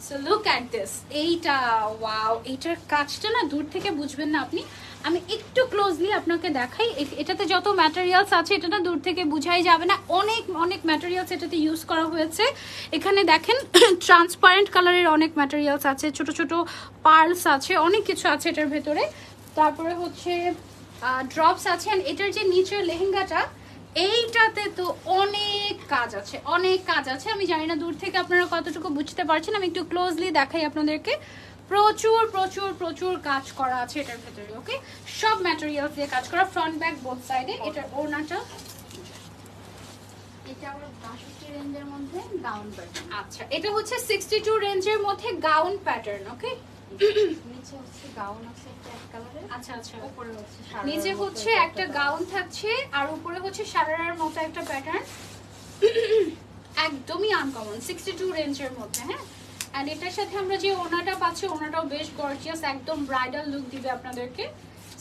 সো লুক অ্যাট দিস। এইটা ওয়াও, এইটার কাজটা না দূর থেকে বুঝবেন না আপনি, আমি একটু ক্লোজলি আপনাকে দেখাই। এটাতে যত ম্যাটেরিয়ালস আছে এটা না দূর থেকে বুঝাই যাবে না, অনেক অনেক ম্যাটেরিয়ালস এটাতে ইউজ করা হয়েছে। এখানে দেখেন ট্রান্সপারেন্ট কালারের অনেক ম্যাটেরিয়ালস আছে, ছোট ছোট পার্লস আছে, অনেক কিছু আছে এটার ভেতরে। তারপরে হচ্ছে ড্রপস আছে। এটার যে নিচের লেহেঙ্গাটা, এইটাতে তো অনেক কাজ আছে, অনেক কাজ আছে। আমি জানি না দূর থেকে আপনারা কতটুকু বুঝতে পারছেন, আমি একটু ক্লোজলি দেখাই আপনাদেরকে। প্রচুর প্রচুর প্রচুর কাজ করা আছে এটার ভেতরে। ওকে, সব ম্যাটেরিয়ালস দিয়ে কাজ করা, ফ্রন্ট ব্যাক বোথ সাইডে। এটার ওড়নাটা এটা আমরা 65 রেঞ্জের মধ্যে গাউন প্যাটার্ন। আচ্ছা, এটা হচ্ছে 62 রেঞ্জের মধ্যে গাউন প্যাটার্ন। ওকে, নিচে হচ্ছে গাউন আছে একটা এক কালারের। আচ্ছা আচ্ছা, উপরে হচ্ছে নিচে হচ্ছে একটা গাউন থাকছে, আর উপরে হচ্ছে সারারার মতো একটা প্যাটার্ন। একদমই আনকমন 62 রেঞ্জের মধ্যে। হ্যাঁ, এন্ড এটার সাথে আমরা যে ওড়নাটা পাচ্ছি, ওড়নাটাও বেশ গর্জিয়াস, একদম ব্রাইডাল লুক দিবে আপনাদেরকে।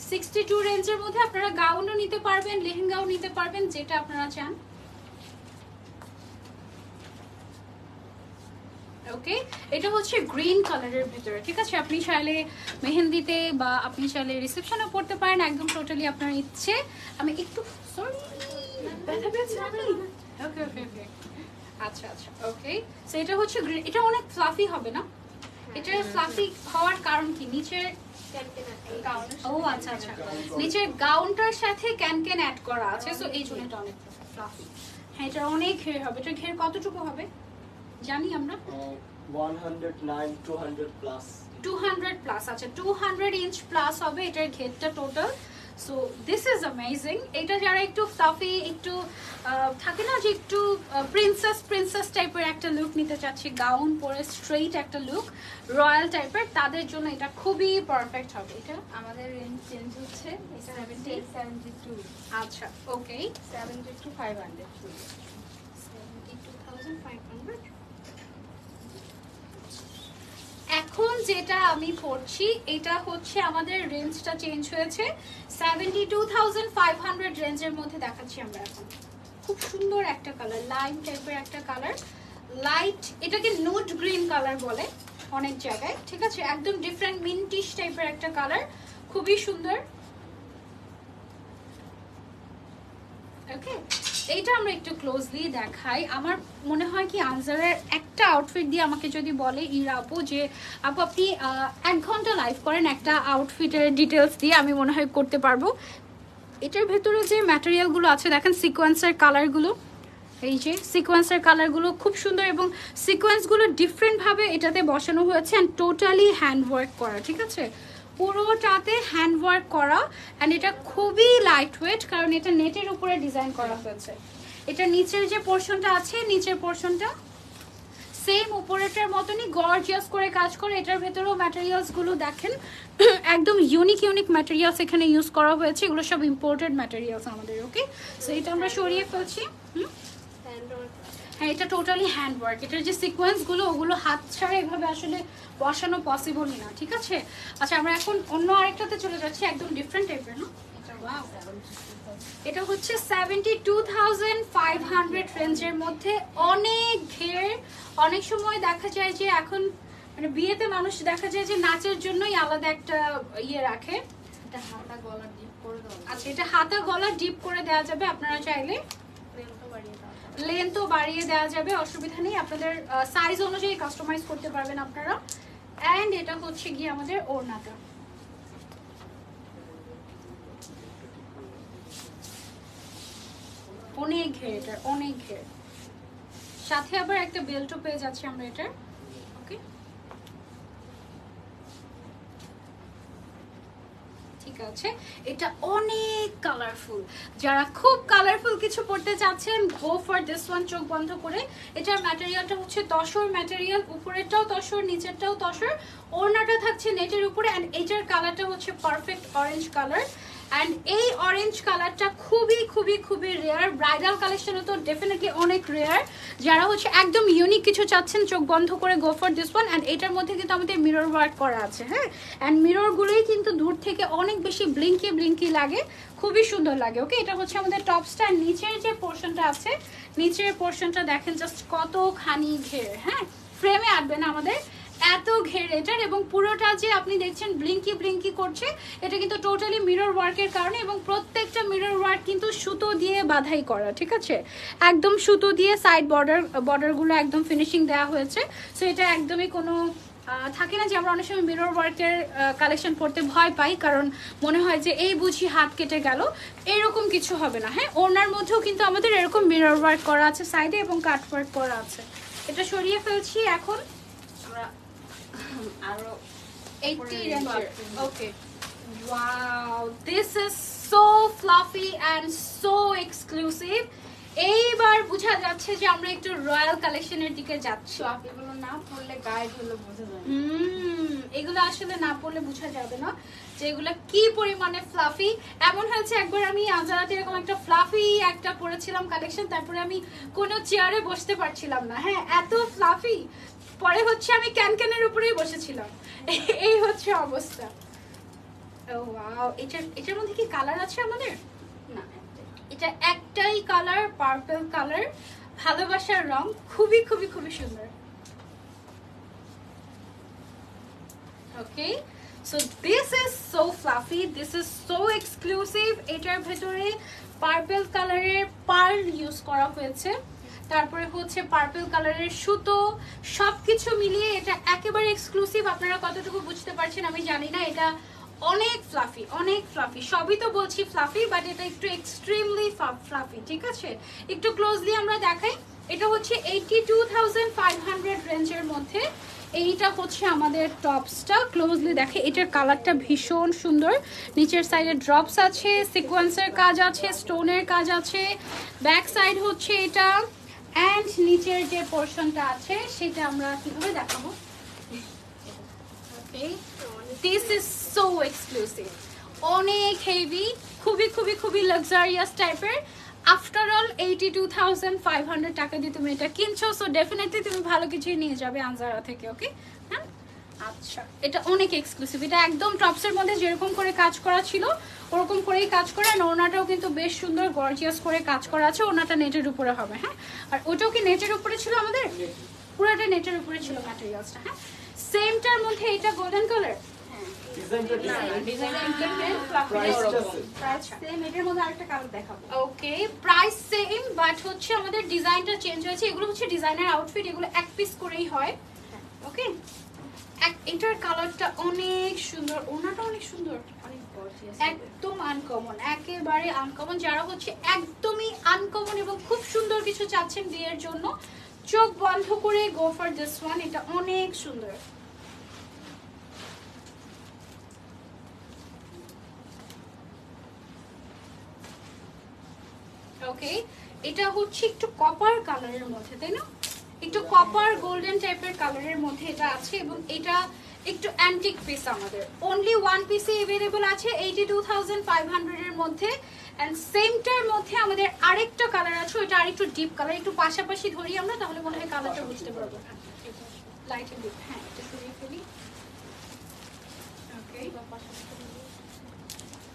62 রেঞ্জের মধ্যে আপনারা গাউনও নিতে পারবেন, লেহেঙ্গাও নিতে পারবেন, যেটা আপনারা চান। ওকে, এটা হচ্ছে গ্রিন কালারের ভিতরে। ঠিক আছে, আপনি চাইলে মেহেন্দিতে বা আপনি চাইলে রিসেপশনে পড়তে পারেন, একদম টোটালি আপনার ইচ্ছে। আমি একটু সরি, ব্যথা পেয়েছি আমি। ওকে ওকে ওকে, আচ্ছা আচ্ছা, ওকে। সো এটা হচ্ছে গ্রিন, এটা অনেক ফ্লাফি হবে না? এটা ফ্লাফি হওয়ার কারণ কি? নিচের ও আচ্ছা আচ্ছা, নিচের গাউনটার সাথে ক্যান অ্যাড করা আছে, সো এই জন্য এটা অনেক ফ্লাফি। হ্যাঁ, এটা অনেক ঘের হবে। এটা ঘের কতটুকু হবে জানি আমরা? 109 200 প্লাস। 200 প্লাস। আচ্ছা, 200 ইঞ্চ প্লাস হবে এটার ঘেরটা total. So this is amazing. এটা যারা একটু ফ্লাফি, একটু থাকে না যে একটু প্রিন্সেস টাইপের একটা লুক নিতে চাচ্ছি, গাউন পরে স্ট্রেইট একটা লুক রয়্যাল টাইপের, তাদের জন্য এটা খুবই পারফেক্ট হবে। এটা আমাদের রেঞ্জ চেঞ্জ হচ্ছে 72। আচ্ছা, ওকে, 72,500। 72,500। এখন যেটা আমি পড়ছি, এটা হচ্ছে আমাদের রেঞ্জটা চেঞ্জ হয়েছে, 72,500 রেঞ্জের মধ্যে দেখাচ্ছি আমরা এখন। খুব সুন্দর একটা কালার, লাইম টাইপের একটা কালার, লাইট, এটাকে নুড গ্রিন কালার বলে অনেক জায়গায়। ঠিক আছে, একদম ডিফারেন্ট মিন্টিশ টাইপের একটা কালার, খুবই সুন্দর। ওকে, এইটা আমরা একটু ক্লোজলি দেখাই। আমার মনে হয় কি আনজারের একটা আউটফিট দিয়ে আমাকে যদি বলে ইরা আপু যে আপু আপনি 1 ঘন্টা লাইভ করেন একটা আউটফিটের ডিটেলস দিয়ে, আমি মনে হয় করতে পারবো। এটার ভেতরে যে ম্যাটেরিয়ালগুলো আছে দেখেন, সিকোয়েন্সের কালারগুলো, এই যে সিকোয়েন্সের কালারগুলো খুব সুন্দর, এবং সিকোয়েন্সগুলো ডিফারেন্টভাবে এটাতে বসানো হয়েছে অ্যান্ড টোটালি হ্যান্ডওয়ার্ক করা। ঠিক আছে, পুরোটাতে হ্যান্ডওয়ার্ক করা, অ্যান্ড এটা খুবই লাইট ওয়েট, কারণ এটা নেটের উপরে ডিজাইন করা হয়েছে। এটা নিচের যে পোর্শনটা আছে, নিচের পোর্শনটা সেম উপরেটার মতনই গর্জিয়াস করে কাজ করে। এটার ভেতরেও ম্যাটেরিয়ালস গুলো দেখেন একদম ইউনিক ইউনিক ম্যাটেরিয়ালস এখানে ইউজ করা হয়েছে, এগুলো সব ইম্পোর্টেড ম্যাটেরিয়ালস আমাদের। ওকে, সো এটা আমরা সরিয়ে ফেলছি। হ্যাঁ, এটা টোটালি হ্যান্ড ওয়ার্ক। এটার যে সিকোয়েন্স গুলো ওগুলো হাত ছাড়া এভাবে আসলে বসানো পসিবলই না, ঠিক আছে? আচ্ছা, আমরা এখন অন্য আরেকটাতে চলে যাচ্ছি, একদম ডিফারেন্ট টাইপের না। এটা হচ্ছে 72,500 রেঞ্জের মধ্যে, অনেক ঘের। অনেক সময় দেখা যায় যে এখন মানে বিয়েতে মানুষ দেখা যায় যে নাচের জন্যই আলাদা একটা ইয়ে রাখে। এটা হাতা গলা ডিপ করে দাও। আচ্ছা, এটা হাতা গলা ডিপ করে দেওয়া যাবে, আপনারা চাইলে লেন্থও বাড়িয়ে দেওয়া যাবে, অসুবিধা নেই। আপনাদের সাইজ অনুযায়ী কাস্টমাইজ করতে পারবেন আপনারা। অ্যান্ড এটা হচ্ছে গিয়ে আমাদের ওড়নাটা। অনেক ঘের, এটার অনেক ঘের, সাথে আবার একটা বেল্টও পেয়ে যাচ্ছি আমরা এটার। ওকে, ঠিক আছে। এটা অনেক কালারফুল, যারা খুব কালারফুল কিছু পড়তে চাচ্ছেন গো ফর দিস ওয়ান চোখ বন্ধ করে। এটার ম্যাটেরিয়ালটা হচ্ছে তসর ম্যাটেরিয়াল, উপরেরটাও তসর নিচেরটাও তসর, ওড়নাটা থাকছে নেটের উপরে। অ্যান্ড এটার কালারটা হচ্ছে পারফেক্ট অরেঞ্জ কালার। অ্যান্ড এই অরেঞ্জ কালারটা খুবই খুবই খুবই রেয়ার, ব্রাইডাল কালেকশনে তো ডেফিনেটলি অনেক রেয়ার। যারা হচ্ছে একদম ইউনিক কিছু চাচ্ছেন চোখ বন্ধ করে go for this one. And এটার মধ্যে কিন্তু আমাদের মিরর ওয়ার্ক করা আছে। হ্যাঁ, অ্যান্ড মিররগুলোই কিন্তু দূর থেকে অনেক বেশি ব্লিঙ্কি ব্লিঙ্কি লাগে, খুবই সুন্দর লাগে। ওকে, এটা হচ্ছে আমাদের টপসটা। নিচের যে পোর্শনটা আছে, নিচের পোর্শনটা দেখেন জাস্ট কতখানি ঘের। হ্যাঁ, ফ্রেমে আটবে না আমাদের, এত ঘের এটার। এবং পুরোটা যে আপনি দেখছেন ব্লিঙ্কি ব্লিঙ্কি করছে, এটা কিন্তু টোটালি মিরর ওয়ার্কের কারণে। এবং প্রত্যেকটা মিরর ওয়ার্ক কিন্তু সুতো দিয়ে বাঁধাই করা, ঠিক আছে? একদম সুতো দিয়ে সাইড বর্ডারগুলো একদম ফিনিশিং দেওয়া হয়েছে। সো এটা একদমই কোনো থাকে না যে আমরা অনেক সময় মিরর ওয়ার্কের কালেকশন পড়তে ভয় পাই, কারণ মনে হয় যে এই বুঝি হাত কেটে গেল, এরকম কিছু হবে না। হ্যাঁ, ওনার মধ্যেও কিন্তু আমাদের এরকম মিরর ওয়ার্ক করা আছে সাইডে এবং কাট ওয়ার্ক করা আছে। এটা সরিয়ে ফেলছি এখন আমরা আরো 80 রেঞ্জের। Okay, wow, this is so fluffy and so exclusive. এইবার বোঝা যাচ্ছে যে আমরা একটু রয়্যাল কালেকশনের দিকে যাচ্ছি। এগুলো না পড়লে গাইড হলো বোঝা যায়। এগুলো আসলে না পড়লে বোঝা যাবে না যে এগুলো কি পরিমাণে ফ্লাফি। এমন হয়েছে একবার আমি আজারাতে এরকম একটা ফ্লাফি একটা পরেছিলাম কালেকশন, তারপরে আমি কোনো চেয়ারে বসতে পারছিলাম না। হ্যাঁ, এত ফ্লাফি। পরে হচ্ছে আমি ক্যানক্যানের উপরেই বসেছিলাম। এই হচ্ছে অবস্থা। ও ওয়াও, এটার মধ্যে কি কালার আছে আমাদের? না, এটা একটাই কালার, পার্পল কালার, ভালোবাসার রং, খুবই খুবই খুবই সুন্দর। Okay, so this is so fluffy, this is so exclusive. এটার ভেতরে পার্পল কালারের পার্ল ইউজ করা হয়েছে, তারপরে হচ্ছে পার্পল কালারের সুতো, সবকিছু মিলিয়ে এটা একেবারে এক্সক্লুসিভ। আপনারা কতটুকু বুঝতে পারছেন আমি জানি না। এটা অনেক ফ্লাফি, অনেক ফ্লাফি। সবই তো বলছি ফ্লাফি, বাট এটা একটু এক্সট্রিমলি ফ্লাফি, ঠিক আছে? একটু ক্লোজলি আমরা দেখাই। এটা হচ্ছে 82,500 রেঞ্জের মধ্যে। এইটা হচ্ছে আমাদের টপসটা, ক্লোজলি দেখে। এটার কালারটা ভীষণ সুন্দর। নিচের সাইডে ড্রপস আছে, সিকোয়েন্সের কাজ আছে, স্টোনের কাজ আছে। ব্যাক সাইড হচ্ছে এটা, অ্যান্ড নিচের যে পোর্শনটা আছে সেটা আমরা কিভাবে দেখাবো? ওকে, দিস ইজ সো এক্সক্লুসিভ, অনেক হেভি, খুবই খুবই খুবই লাক্সারিয়াস টাইপের। আফটার অল 82,500 টাকা দিয়ে তুমি এটা কিনছো, সো ডেফিনেটলি তুমি ভালো কিছুই নিয়ে যাবে আনজারা থেকে। ওকে, হ্যাঁ, আচ্ছা, এটা অনেক এক্সক্লুসিভ। এটা একদম টপসের মধ্যে যেরকম করে কাজ করা ছিল ওরকম করেই কাজ করা। আর ওড়নাটাও কিন্তু বেশ সুন্দর গর্জিয়াস করে কাজ করা আছে। ওড়নাটা নেটের উপরে হবে। হ্যাঁ, আর ওটাও কি নেটের উপরে ছিল আমাদের? পুরোটা নেটের উপরে ছিল ম্যাটেরিয়ালসটা। হ্যাঁ, সেমটার মধ্যে এটা golden colour. Okay, price same, but হচ্ছে আমাদের ডিজাইনটা চেঞ্জ হয়েছে। এগুলো হচ্ছে ডিজাইনার আউটফিট, এগুলো এক পিস করেই হয়। ওকে, এটার কালারটা অনেক সুন্দর, ওনাটা অনেক সুন্দর, একদম আনকমন, একেবারে আনকমন। যারা হচ্ছে একদমই আনকমন এবং খুব সুন্দর কিছু চাচ্ছেন বিয়ের জন্য, চোখ বন্ধ করে গো ফর দিস ওয়ান। এটা অনেক সুন্দর। ওকে, এটা হচ্ছে একটু কপার কালারের মধ্যে, তাই না? একটু কপার গোল্ডেন টাইপের কালারের মধ্যে এটা আছে এবং এটা একটু অ্যান্টিক পিস আমাদের অনলি ওয়ান পিসে अवेलेबल আছে 82500 এর মধ্যে এন্ড সেমটার মধ্যে আমাদের আরেকটা কালার আছে এটা আরেকটু ডিপ কালার একটু পাশাপাশি ধরি আমরা তাহলে মনে হয় কালারটা বুঝতে পারবো লাইট এন্ড ডিপ হ্যাঁ এটা সরিয়ে ফেলি ওকে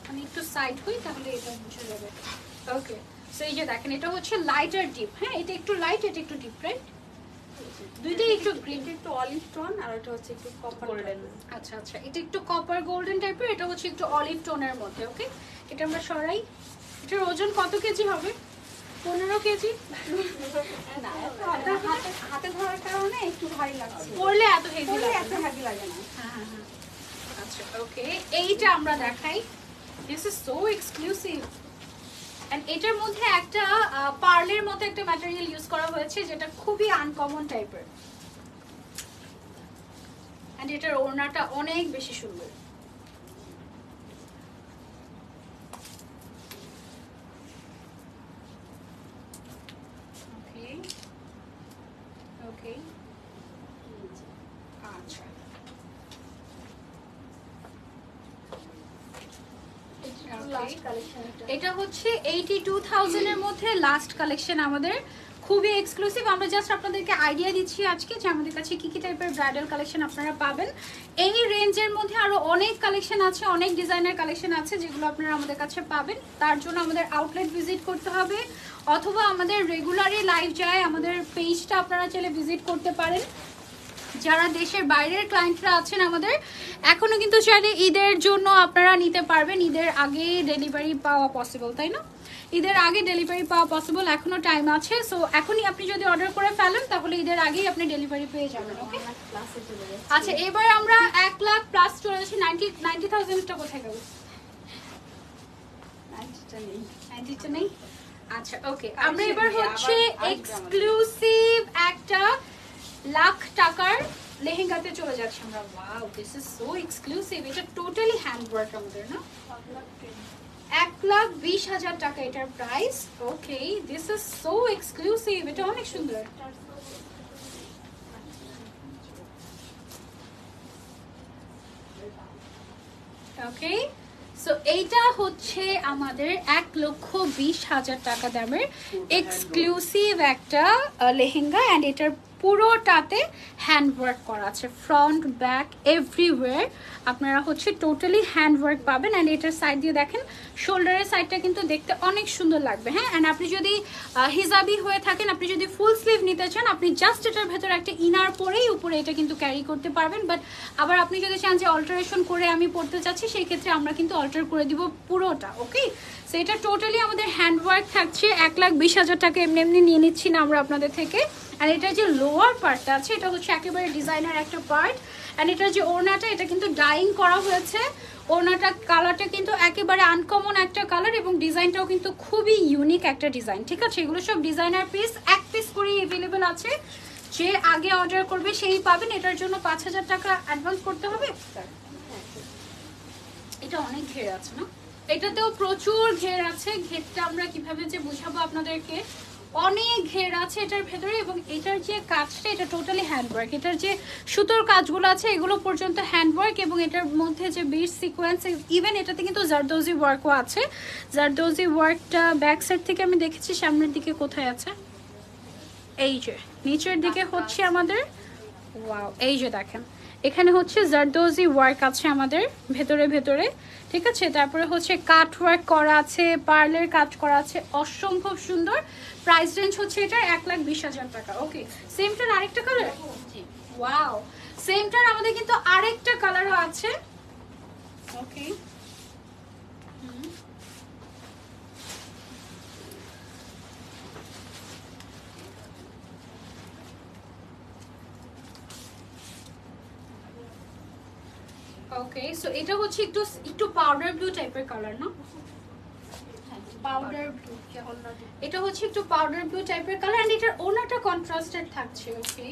আমি একটু সাইড হই তাহলে এটা বুঝে যাবে ওকে সো এই যে দেখেন এটা হচ্ছে লাইট আর ডিপ হ্যাঁ এটা একটু লাইট এটা একটু ডিপ রাইট দুইটাই একটু গ্রিন একটু অলিভ টোন আর এটা হচ্ছে একটু কপার গোল্ডেন আচ্ছা আচ্ছা এটা একটু কপার গোল্ডেন টাইপের এটা হচ্ছে একটু অলিভ টোনের মধ্যে ওকে এটা আমরা সরাই এটার ওজন কত কেজি হবে 15 কেজি না হাতে ধরার কারণে একটু ভারী লাগছে পরলে এত হেভি পরলে লাগে এত হেভি লাগে না হ্যাঁ হ্যাঁ হ্যাঁ আচ্ছা ওকে এইটা আমরা দেখাই this is so exclusive and এটার মধ্যে একটা পার্লের মতো একটা ম্যাটেরিয়াল ইউজ করা হয়েছে যেটা খুবই আনকমন টাইপের এন্ড এটার ওড়নাটা অনেক বেশি সুন্দর ওকে ওকে আচ্ছা লাস্ট কালেকশন এটা হচ্ছে 82000 এর মধ্যে লাস্ট কালেকশন আমাদের খুবই এক্সক্লুসিভ আমরা জাস্ট আপনাদেরকে আইডিয়া দিচ্ছি আজকে যে আমাদের কাছে কি কি টাইপের ব্রাইডাল কালেকশন আপনারা পাবেন এই রেঞ্জের মধ্যে আরো অনেক কালেকশন আছে অনেক ডিজাইনের কালেকশন আছে যেগুলো আপনারা আমাদের কাছে পাবেন তার জন্য আমাদের আউটলেট ভিজিট করতে হবে অথবা আমাদের রেগুলারই লাইভ যায় আমাদের পেজটা আপনারা চাইলে ভিজিট করতে পারেন যারা দেশের বাইরের ক্লায়েন্টরা আছেন আমাদের এখনো কিন্তু চাইলে ঈদের জন্য আপনারা নিতে পারবেন ঈদের আগে ডেলিভারি পাওয়া পসিবল তাই না ঈদের আগে ডেলিভারি পাওয়া পসিবল এখনো টাইম আছে সো এখনই আপনি যদি অর্ডার করে ফেলেন তাহলে ঈদের আগেই আপনি ডেলিভারি পেয়ে যাবেন ওকে ক্লাসে চলে যাচ্ছে আচ্ছা এবার আমরা 1 লাখ প্লাস চলে যাচ্ছি 90000 টা কোথায় গেল 90টা নেই 90 নেই আচ্ছা ওকে আমরা এবার হচ্ছে এক্সক্লুসিভ একটা লাখ টাকার লেহেঙ্গাতে চলে যাচ্ছি আমরা wow this is so exclusive এটা টোটালি হ্যান্ড ওয়ার্ক আমাদের না 1,20,000 টাকা এটার price okay this is so exclusive এটা অনেক সুন্দর ওকে সো এইটা হচ্ছে আমাদের 1,20,000 টাকা দামের এক্সক্লুসিভ একটা লেহেঙ্গা এন্ড এটার পুরোটাতে হ্যান্ড ওয়ার্ক করা আছে ফ্রন্ট ব্যাক এভরিওয়্যার আপনারা হচ্ছে টোটালি হ্যান্ড ওয়ার্ক পাবেন এন্ড এটার সাইড দিয়ে দেখেন শোল্ডারের সাইডটা কিন্তু দেখতে অনেক সুন্দর লাগবে হ্যাঁ এন্ড আপনি যদি হিজাবি হয়ে থাকেন আপনি যদি ফুল স্লিভ নিতে চান আপনি জাস্ট এটার ভেতরে একটা ইনার পরেই উপরে এটা কিন্তু ক্যারি করতে পারবেন বাট আবার আপনি যদি চান যে অল্টারেশন করে আমি পড়তে চাচ্ছি সেই ক্ষেত্রে আমরা কিন্তু অল্টার করে দিব পুরোটা ওকে সো এটা টোটালি আমাদের হ্যান্ড ওয়ার্ক থাকছে 1,20,000 টাকা এমনি এমনি নিয়ে নিচ্ছি না আমরা আপনাদের থেকে আর এটা যে লোয়ার পার্টটা আছে এটা হচ্ছে একেবারে ডিজাইনার একটা পার্ট এন্ড এটা যে ওড়নাটা এটা কিন্তু ডাইং করা হয়েছে ওড়নাটা কালারটা কিন্তু একেবারে আনকমন একটা কালার এবং ডিজাইনটাও কিন্তু খুবই ইউনিক একটা ডিজাইন ঠিক আছে এগুলো সব ডিজাইনার পিস এক পিস করেই অ্যাভেলেবেল আছে যে আগে অর্ডার করবে সেই পাবেন এটার জন্য 5,000 টাকা অ্যাডভান্স করতে হবে এটা অনেক ঘের আছে না এটাতেও প্রচুর ঘের আছে ঘেরটা আমরা কিভাবে যে বুঝাবো আপনাদেরকে অনেক ঘের আছে এটার ভেতরে এবং এটার যে কাজটা এটা টোটালি হ্যান্ডওয়ার্ক এটার যে সুতোর কাজগুলো আছে এগুলো পর্যন্ত হ্যান্ডওয়ার্ক এবং এটার মধ্যে যে বিট সিকোয়েন্স ইভেন এটাতে কিন্তু জারদোজি ওয়ার্কও আছে জারদোজি ওয়ার্কটা ব্যাক সাইড থেকে আমি দেখেছি সামনের দিকে কোথায় আছে এই যে নিচের দিকে হচ্ছে আমাদের ওয়াও এই যে দেখেন এখানে হচ্ছে জারদোজি ওয়ার্ক আছে আমাদের ভেতরে ভেতরে ঠিক আছে তারপরে হচ্ছে কাট ওয়ার্ক করা আছে পার্লের কাজ করা আছে অসম্ভব সুন্দর প্রাইস রেঞ্জ হচ্ছে এটা 1,20,000 টাকা ওকে সেমটার আরেকটা কালার ওয়াও সেমটার আমাদের কিন্তু আরেকটা কালারও আছে ওকে ওকে সো এটা হচ্ছে একটু পাউডার ব্লু টাইপের কালার না পাউডার ব্লু এটা হচ্ছে একটু পাউডার ব্লু টাইপের কালার এন্ড এটার ওনাটা কন্ট্রাস্টেড থাকছে ওকে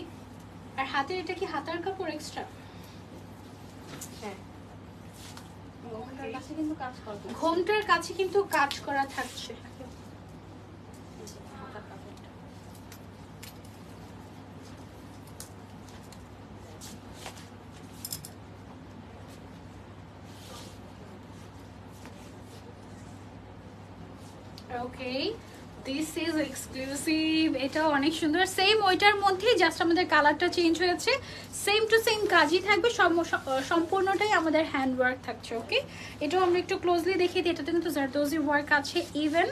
আর হাতে এটা কি হাতার কাপড় এক্সট্রা হ্যাঁ ঘোমটার কাছে কিন্তু কাজ করা ঘোমটার কাছে কিন্তু কাজ করা থাকছে হাতার কাপড়টা ওকে, দিস ইজ এক্সক্লুসিভ। এটা অনেক সুন্দর, সেম ওইটার মধ্যেই জাস্ট আমাদের কালারটা চেঞ্জ হয়েছে, সেম টু সেম কাজই থাকবে, সম্পূর্ণটাই আমাদের হ্যান্ড ওয়ার্ক থাকছে। ওকে, এটাও আমরা একটু ক্লোজলি দেখিয়ে দিই। এটাতে কিন্তু জারদোজি ওয়ার্ক আছে, ইভেন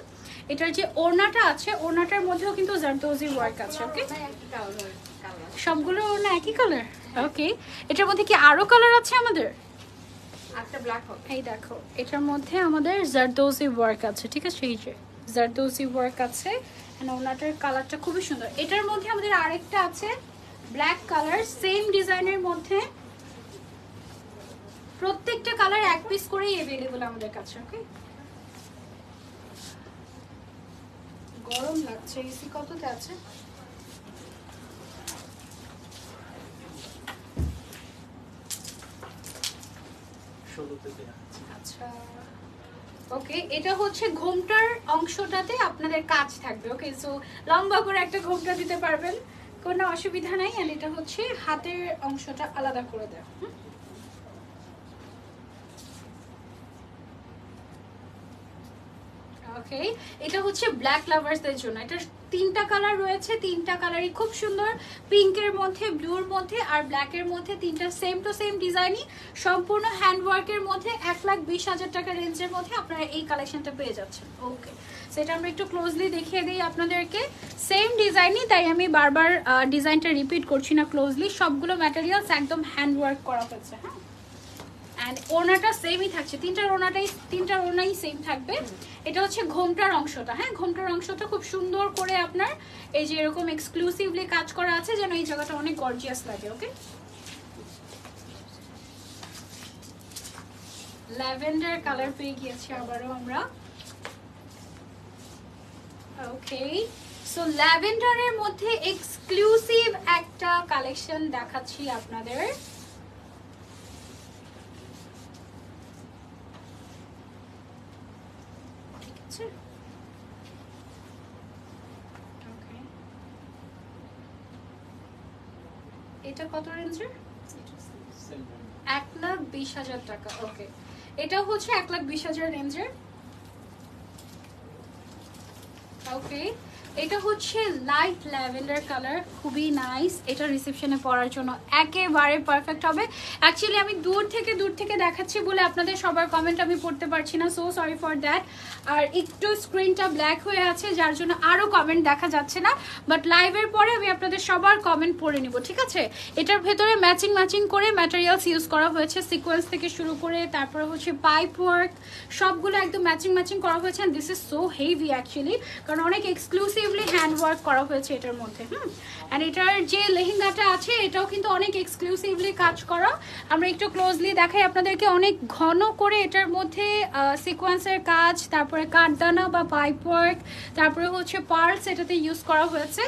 এটার যে ওড়নাটা আছে ওড়নাটার মধ্যেও কিন্তু জারদোজি ওয়ার্ক আছে। ওকে, সবগুলো ওড়না একই কালার। ওকে, এটার মধ্যে কি আরো কালার আছে আমাদের? একটা ব্ল্যাক হবে। এই দেখো, এটার মধ্যে আমাদের জারদোজি ওয়ার্ক আছে, ঠিক আছে, এই যে জারদোজি ওয়ার্ক আছে, এন্ড ওনাটার কালারটা খুবই সুন্দর। এটার মধ্যে আমাদের আরেকটা আছে ব্ল্যাক কালার, সেম ডিজাইনের মধ্যে, প্রত্যেকটা কালার এক পিস করেই अवेलेबल আমাদের কাছে। ওকে, গরম লাগছে, এসি কততে আছে? আচ্ছা, ওকে, এটা হচ্ছে ঘোমটার অংশটাতে আপনাদের কাজ থাকবে। ওকে, সো লম্বা করে একটা ঘোমটা দিতে পারবেন, কোনো অসুবিধা নাই। আর এটা হচ্ছে হাতের অংশটা আলাদা করে দেয়। ওকে, এটা হচ্ছে ব্ল্যাক লাভার্সদের জন্য। এটা তিনটা কালার রয়েছে, তিনটা কালারই খুব সুন্দর, পিঙ্কের মধ্যে, ব্লুর মধ্যে আর ব্ল্যাকের মধ্যে, তিনটা সেম টু সেম ডিজাইনই, সম্পূর্ণ হ্যান্ডওয়ার্কের মধ্যে 1,20,000 টাকা রেঞ্জের মধ্যে আপনারা এই কালেকশনটা পেয়ে যাচ্ছেন। ওকে, সেটা আমরা একটু ক্লোজলি দেখিয়ে দিই আপনাদেরকে, সেম ডিজাইনই, তাই আমি বারবার ডিজাইনটা রিপিট করছি না। ক্লোজলি সবগুলো ম্যাটেরিয়ালস একদম হ্যান্ডওয়ার্ক করা হয়েছে। হ্যাঁ, এন্ড ওনাটা সেমই থাকছে, তিনটার ওনাই সেম থাকবে। এটা হচ্ছে ঘোমটার অংশটা। হ্যাঁ, ঘোমটার অংশটা খুব সুন্দর করে আপনার এই যে এরকম এক্সক্লুসিভলি কাজ করা আছে, যেন এই জায়গাটা অনেক গর্জিয়াস লাগে। ওকে, ল্যাভেন্ডার কালার পেয়ে গিয়েছি আবারও আমরা। ওকে, সো ল্যাভেন্ডারের মধ্যে এক্সক্লুসিভ একটা কালেকশন দেখাচ্ছি আপনাদের। এটা কত রেঞ্জের? 1,20,000 টাকা। ওকে, এটা হচ্ছে 1,20,000 রেঞ্জের। ওকে, এটা হচ্ছে লাইট ল্যাভেন্ডার কালার, খুবই নাইস। এটা রিসেপশনে পরার জন্য একেবারে পারফেক্ট হবে। অ্যাকচুয়ালি আমি দূর থেকে দেখাচ্ছি বলে আপনাদের সবার কমেন্ট আমি পড়তে পারছি না, সো সরি ফর দ্যাট। আর একটু স্ক্রিনটা ব্ল্যাক হয়ে আছে, যার জন্য আরও কমেন্ট দেখা যাচ্ছে না, বাট লাইভের পরে আমি আপনাদের সবার কমেন্ট পড়ে নিব, ঠিক আছে? এটার ভেতরে ম্যাচিং করে ম্যাটেরিয়ালস ইউজ করা হয়েছে, সিকোয়েন্স থেকে শুরু করে, তারপরে হচ্ছে পাইপ ওয়ার্ক, সবগুলো একদম ম্যাচিং করা হয়েছে। And this is so heavy actually, কারণ অনেক এক্সক্লুসিভলি হ্যান্ড ওয়ার্ক করা হয়েছে এটার মধ্যে। এন্ড এটার যে লেহেঙ্গাটা আছে এটাও কিন্তু অনেক এক্সক্লুসিভলি কাজ করা। আমরা একটু ক্লোজলি দেখাই আপনাদেরকে, অনেক ঘন করে এটার মধ্যে সিকোয়েন্সের কাজ, তারপরে কাঠদানা বা পাইপ ওয়ার্ক, তারপরে হচ্ছে পার্লস এটাতে ইউজ করা হয়েছে,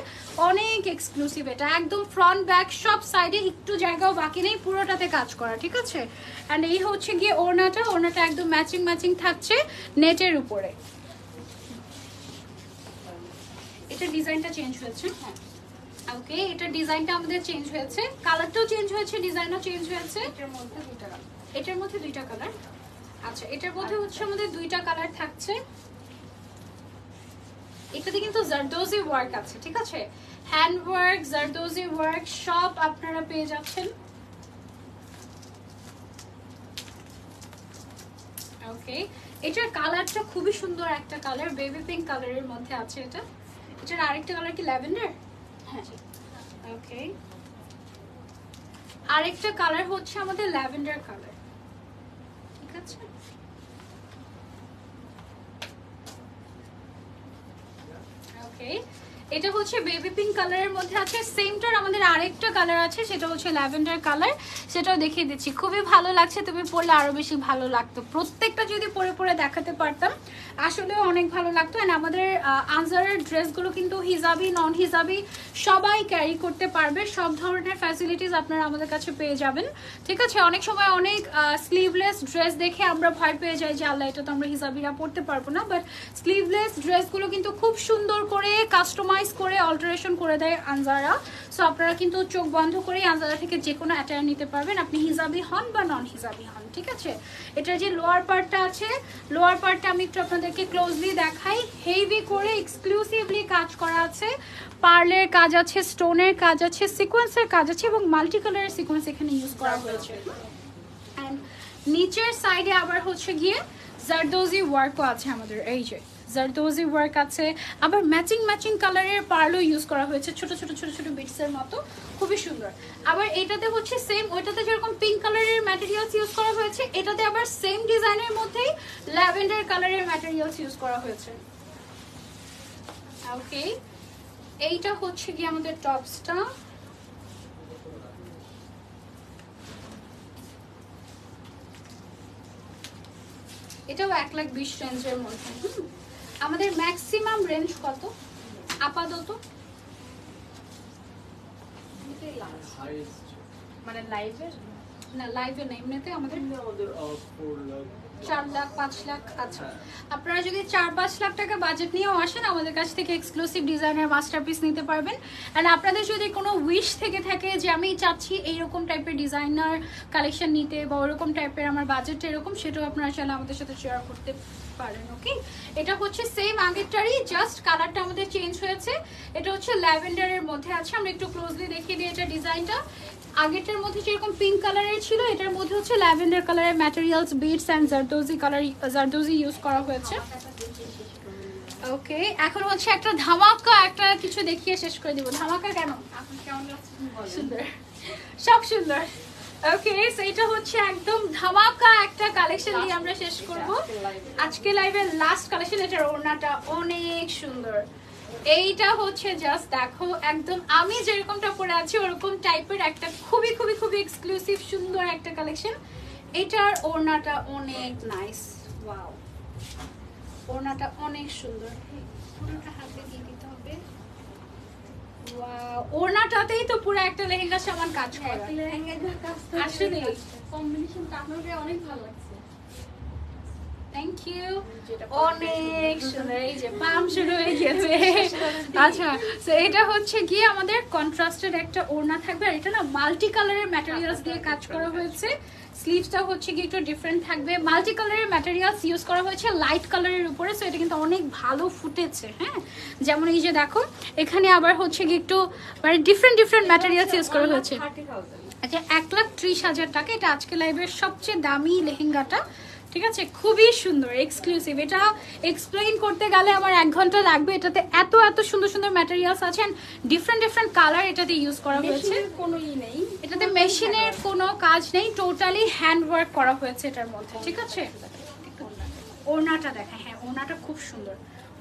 অনেক এক্সক্লুসিভ। এটা একদম ফ্রন্ট ব্যাক সব সাইডে একটু জায়গাও বাকি নেই, পুরোটাতে কাজ করা, ঠিক আছে? অ্যান্ড এই হচ্ছে গিয়ে ওড়নাটা একদম ম্যাচিং থাকছে নেটের উপরে। এটা ডিজাইনটা চেঞ্জ হয়েছে। হ্যাঁ, ওকে, এটা ডিজাইনটা আমাদের চেঞ্জ হয়েছে, কালারটাও চেঞ্জ হয়েছে, ডিজাইনও চেঞ্জ হয়েছে। এটার মধ্যে দুইটা কালার। এটার মধ্যে দুইটা কালার। আচ্ছা, এটার মধ্যে হচ্ছে আমাদের দুইটা কালার থাকছে। এটাতে কিন্তু জারদোজি ওয়ার্ক আছে, ঠিক আছে? হ্যান্ড ওয়ার্ক, জারদোজি ওয়ার্ক সব আপনারা পেয়ে যাচ্ছেন। ওকে, এটার কালারটা খুবই সুন্দর একটা কালার, বেবি পিঙ্ক কালারের মধ্যে আছে এটা। এটার আরেকটা কালার কি ল্যাভেন্ডার? হ্যাঁ, ওকে, আরেকটা কালার হচ্ছে আমাদের ল্যাভেন্ডার কালার, ঠিক আছে? ওকে, এটা হচ্ছে বেবি পিঙ্ক কালারের মধ্যে আছে। সেমটার আমাদের আরেকটা কালার আছে, সেটা হচ্ছে ল্যাভেন্ডার কালার, সেটাও দেখিয়ে দিচ্ছি। খুবই ভালো লাগছে, তুমি পরলে আরো বেশি ভালো লাগতো। প্রত্যেকটা যদি পরে দেখাতে পারতাম আসলে অনেক ভালো লাগতো। এন্ড আমাদের আনজারের ড্রেসগুলো কিন্তু হিজাবি, নন হিজাবি সবাই ক্যারি করতে পারবে, সব ধরনের ফ্যাসিলিটিস আপনারা আমাদের কাছে পেয়ে যাবেন। ঠিক আছে, অনেক সময় অনেক স্লিভলেস ড্রেস দেখে আমরা ভয় পেয়ে যাই যে আল্লাহ এটা তো আমরা হিজাবিরা পরতে পারবো না, বাট স্লিভলেস ড্রেসগুলো কিন্তু খুব সুন্দর করে কাস্টমাইজ করে অল্টারেশন করে দেয় আনজারা। সো আপনারা কিন্তু চোখ বন্ধ করে আনজারা থেকে যে কোনো অ্যাটায়ার নিতে পারবেন, আপনি হিজাবি হন বা নন হিজাবি হন। ঠিক আছে, এটার যে লোয়ার পার্টটা আছে, লোয়ার পার্টটা আমি একটু আপনাদেরকে ক্লোজলি দেখাই। হেভি করে এক্সক্লুসিভলি কাজ করা আছে, পার্লের কাজ আছে, স্টোনের কাজ আছে, সিকোয়েন্সের কাজ আছে এবং মাল্টি কালারের সিকোয়েন্স এখানে ইউজ করা হয়েছে। অ্যান্ড নিচের সাইডে আবার হচ্ছে গিয়ে জারদোজি ওয়ার্কও আছে আমাদের, এই যে জারদোজি ওয়ার্ক আছে, আবার ম্যাচিং ম্যাচিং কালারের পার্লও ইউজ করা হয়েছে, ছোট ছোট ছোট ছোট বিটসের মতো, খুবই সুন্দর। আবার এটাতে হচ্ছে সেম, ওইটাতে যেরকম পিঙ্ক কালারের ম্যাটেরিয়ালস ইউজ করা হয়েছে, এটাতে আবার সেম ডিজাইনের মধ্যেই ল্যাভেন্ডার কালারের ম্যাটেরিয়ালস ইউজ করা হয়েছে। ওকে, এইটা হচ্ছে কি আমাদের টপসটা। এটাও 1,20,000 রেঞ্জের মধ্যে। আমাদের ম্যাক্সিমাম রেঞ্জ কত আপাতত? মানে লাইভের না, লাইভে না, এমনিতে আমাদের 4 লাখ 5 লাখ। আচ্ছা, আপনারা যদি 4-5 লাখ টাকা বাজেট নিয়েও আসেন আমাদের কাছ থেকে এক্সক্লুসিভ ডিজাইনের মাস্টারপিস নিতে পারবেন। অ্যান্ড আপনাদের যদি কোনো উইশ থেকে থাকে যে আমি চাচ্ছি এইরকম টাইপের ডিজাইনার কালেকশন নিতে বা ওরকম টাইপের আমার বাজেট এরকম, সেটাও আপনারা চাইলে আমাদের সাথে শেয়ার করতে পারেন। ওকে, এটা হচ্ছে সেম আগেরটারই, জাস্ট কালারটা আমাদের চেঞ্জ হয়েছে। এটা হচ্ছে ল্যাভেন্ডারের মধ্যে আছে, আমরা একটু ক্লোজলি দেখিয়ে দিই এটা ডিজাইনটা। আগেরটার মধ্যে যেরকম পিঙ্ক কালারের ছিল, এটার মধ্যে হচ্ছে ল্যাভেন্ডার কালারের materials, beads and zardozi use করা হয়েছে। ওকে, এখন হচ্ছে একটা ধামাকা একটা কিছু দেখিয়ে শেষ করে দিব। ধামাকা কেন? আপনার কেমন লাগছে সুন্দর, সব সুন্দর। ওকে, সো এটা হচ্ছে একদম ধামাকা একটা কালেকশন দিয়ে আমরা শেষ করব আজকে লাইভের লাস্ট কালেকশন। এটার ওড়নাটা অনেক সুন্দর, এইটা হচ্ছে জাস্ট দেখো, একদম আমি যেরকমটা পরে আছি ওরকম টাইপের একটা খুবই খুবই খুবই এক্সক্লুসিভ সুন্দর একটা কালেকশন। এটার ওড়নাটা অনেক নাইস, ওয়াও, ওড়নাটা অনেক সুন্দর। ওড়নাটা হাতে দিয়ে দিতে হবে। ওয়াও, ওড়নাটাতেই তো পুরো একটা লেহেঙ্গা সমান কাজ করা। আসলে কম্বিনেশনটা আপনাকে অনেক ভালো লাগছে। থ্যাংক ইউ, অনেক সুন্দর। এই যে পাম শুরু হয়ে গেছে। আচ্ছা, তো এটা হচ্ছে কি আমাদের কন্ট্রাস্টেড একটা ওড়না থাকবে, আর এটা না মাল্টি কালারের ম্যাটেরিয়ালস দিয়ে কাজ করা হয়েছে। স্লিভসটা হচ্ছে কি একটু ডিফারেন্ট থাকবে, মাল্টি কালারের ম্যাটেরিয়ালস ইউজ করা হয়েছে লাইট কালারের উপরে। সো এটা কিন্তু অনেক ভালো ফুটেছে। হ্যাঁ, যেমন এই যে দেখো এখানে আবার হচ্ছে কি একটু মানে ডিফারেন্ট ডিফারেন্ট ম্যাটেরিয়ালস ইউজ করা হয়েছে। আচ্ছা, 1,30,000 টাকা। এটা আজকে লাইভের সবচেয়ে দামি লেহেঙ্গাটা। ঠিক আছে, খুবই সুন্দর এক্সক্লুসিভ। এটা এক্সপ্লেইন করতে গেলে আমার 1 ঘন্টা লাগবে। এটাতে এত এত সুন্দর সুন্দর ম্যাটেরিয়ালস আছে, ডিফারেন্ট ডিফারেন্ট কালার এটাতে ইউজ করা হয়েছে। কোনো ই নেই, এটাতে মেশিনের কোনো কাজ নেই, টোটালি হ্যান্ড ওয়ার্ক করা হয়েছে এটার মধ্যে। ঠিক আছে, ওড়নাটা দেখা, হ্যাঁ ওড়নাটা খুব সুন্দর।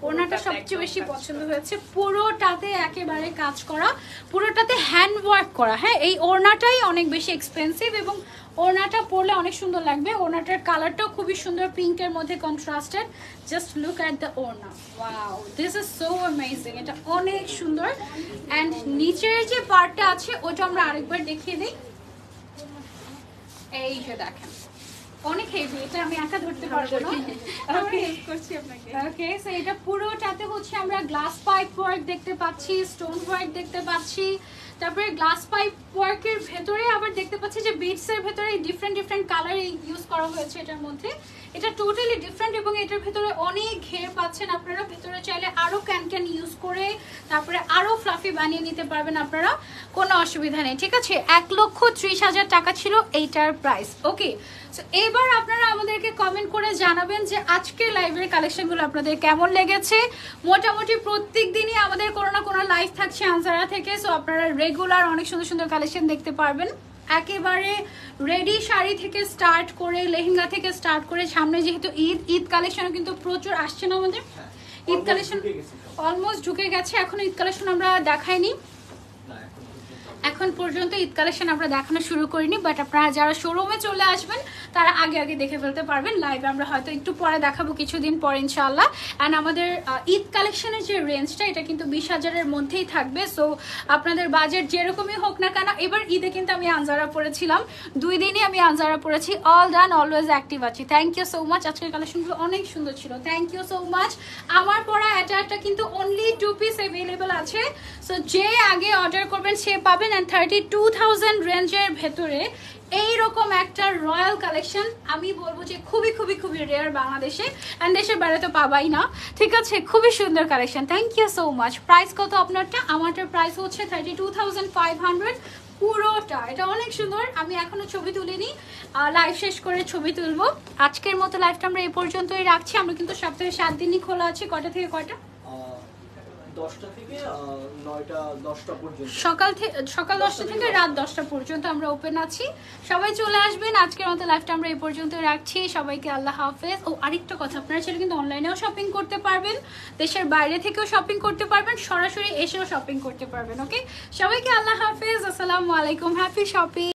ওড়নাটা সবচেয়ে বেশি পছন্দ হয়েছে, পুরোটাতে একেবারে কাজ করা, পুরোটাতে হ্যান্ড ওয়ার্ক করা। হ্যাঁ, এই ওড়নাটাই অনেক বেশি এক্সপেন্সিভ এবং ওড়নাটা পরলে অনেক সুন্দর লাগবে। ওড়নাটার কালারটাও খুবই সুন্দর, পিঙ্কের মধ্যে contrasted. Just look at the orna, wow, this is so amazing. এটা অনেক সুন্দর। অ্যান্ড নিচের যে পার্টটা আছে ওটা আমরা আরেকবার দেখিয়ে দিই। এই যে দেখেন, অনেক হেভি, এটা আমি একা ধরতে পারবো না। আমি হেল্প করছি আপনাকে। ওকে, সো এটা পুরোটাতে হচ্ছে আমরা গ্লাস পাইপ ওয়ার্ক দেখতে পাচ্ছি, স্টোন ওয়ার্ক দেখতে পাচ্ছি, তারপরে গ্লাস পাইপ ওয়ার্কের ভেতরে আবার দেখতে পাচ্ছি যে বিটসের ভেতরে ডিফারেন্ট ডিফারেন্ট কালার ইউজ করা হয়েছে এটার মধ্যে। এটা টোটালি ডিফারেন্ট এবং এটার ভেতরে অনেক ঘের পাচ্ছেন আপনারা। ভেতরে চাইলে আরো ক্যান ইউজ করে তারপরে আরো ফ্লাফি বানিয়ে নিতে পারবেন আপনারা, কোনো অসুবিধা নেই। ঠিক আছে, 1,30,000 টাকা ছিল এইটার প্রাইস। ওকে, সো এবার আপনারা আমাদেরকে কমেন্ট করে জানাবেন যে আজকের লাইভের কালেকশনগুলো আপনাদের কেমন লেগেছে। মোটামুটি প্রত্যেক দিনই আমাদের কোনো না কোনো লাইভ থাকছে আনজারা থেকে, সো আপনারা রেগুলার অনেক সুন্দর সুন্দর কালেকশন দেখতে পারবেন। একেবারে রেডি শাড়ি থেকে স্টার্ট করে লেহেঙ্গা থেকে স্টার্ট করে, সামনে যেহেতু ঈদ কালেকশন কিন্তু প্রচুর আসছে না আমাদের। ঈদ কালেকশন অলমোস্ট ঢুকে গেছে, এখনো ঈদ কালেকশন আমরা দেখাইনি, এখন পর্যন্ত ঈদ কালেকশন আমরা দেখানো শুরু করিনি। বাট আপনারা যারা শোরুমে চলে আসবেন তারা আগে আগে দেখে ফেলতে পারবেন। লাইভে আমরা হয়তো একটু পরে দেখাবো, কিছুদিন পরে ইনশাআল্লাহ। অ্যান্ড আমাদের ঈদ কালেকশনের যে রেঞ্জটা, এটা কিন্তু 20,000-এর মধ্যেই থাকবে। সো আপনাদের বাজেট যেরকমই হোক না কেন, এবার ঈদে কিন্তু আমি আনজারা পরেছিলাম, 2 দিনই আমি আনজারা পরেছি। অল ডান, অলওয়েজ অ্যাক্টিভ আছি। Thank you so much. আজকের কালেকশনগুলো অনেক সুন্দর ছিল, থ্যাংক ইউ সো মাচ। আমার পরা এটা কিন্তু অনলি 2 পিস অ্যাভেলেবল আছে। সো যে আগে অর্ডার করবেন সে পাবেন। অ্যান্ড 32,000 রেঞ্জের ভেতরে এইরকম একটা রয়্যাল কালেকশন আমি বলবো যে খুবই খুবই খুবই রেয়ার বাংলাদেশে, অ্যান্ড দেশের বাইরে তো পাবাই না। ঠিক আছে, খুবই সুন্দর collection. Thank you so much. Price কত আপনারটা? আমারটার প্রাইস হচ্ছে 32,500 পুরোটা। এটা অনেক সুন্দর। আমি এখনো ছবি তুলিনি, লাইভ শেষ করে ছবি তুলবো। আজকের মতো লাইভটা আমরা এই পর্যন্তই রাখছি। আমরা কিন্তু সপ্তাহে 7 দিনই খোলা আছে। কটা থেকে কটা? 10টা থেকে 9টা 10টা পর্যন্ত, সকাল 10টা থেকে রাত 10টা পর্যন্ত আমরা ওপেন আছি। সবাই চলে আসবেন। আজকের মতো লাইভটা আমরা এই পর্যন্ত রাখছি। সবাইকে আল্লাহ হাফেজ। ও আরেকটা কথা, আপনারা চাইলে কিন্তু অনলাইনেও শপিং করতে পারবেন, দেশের বাইরে থেকেও শপিং করতে পারবেন, সরাসরি এসেও শপিং করতে পারবেন। ওকে, সবাইকে আল্লাহ হাফেজ, আসসালামু আলাইকুম, হ্যাপি শপিং।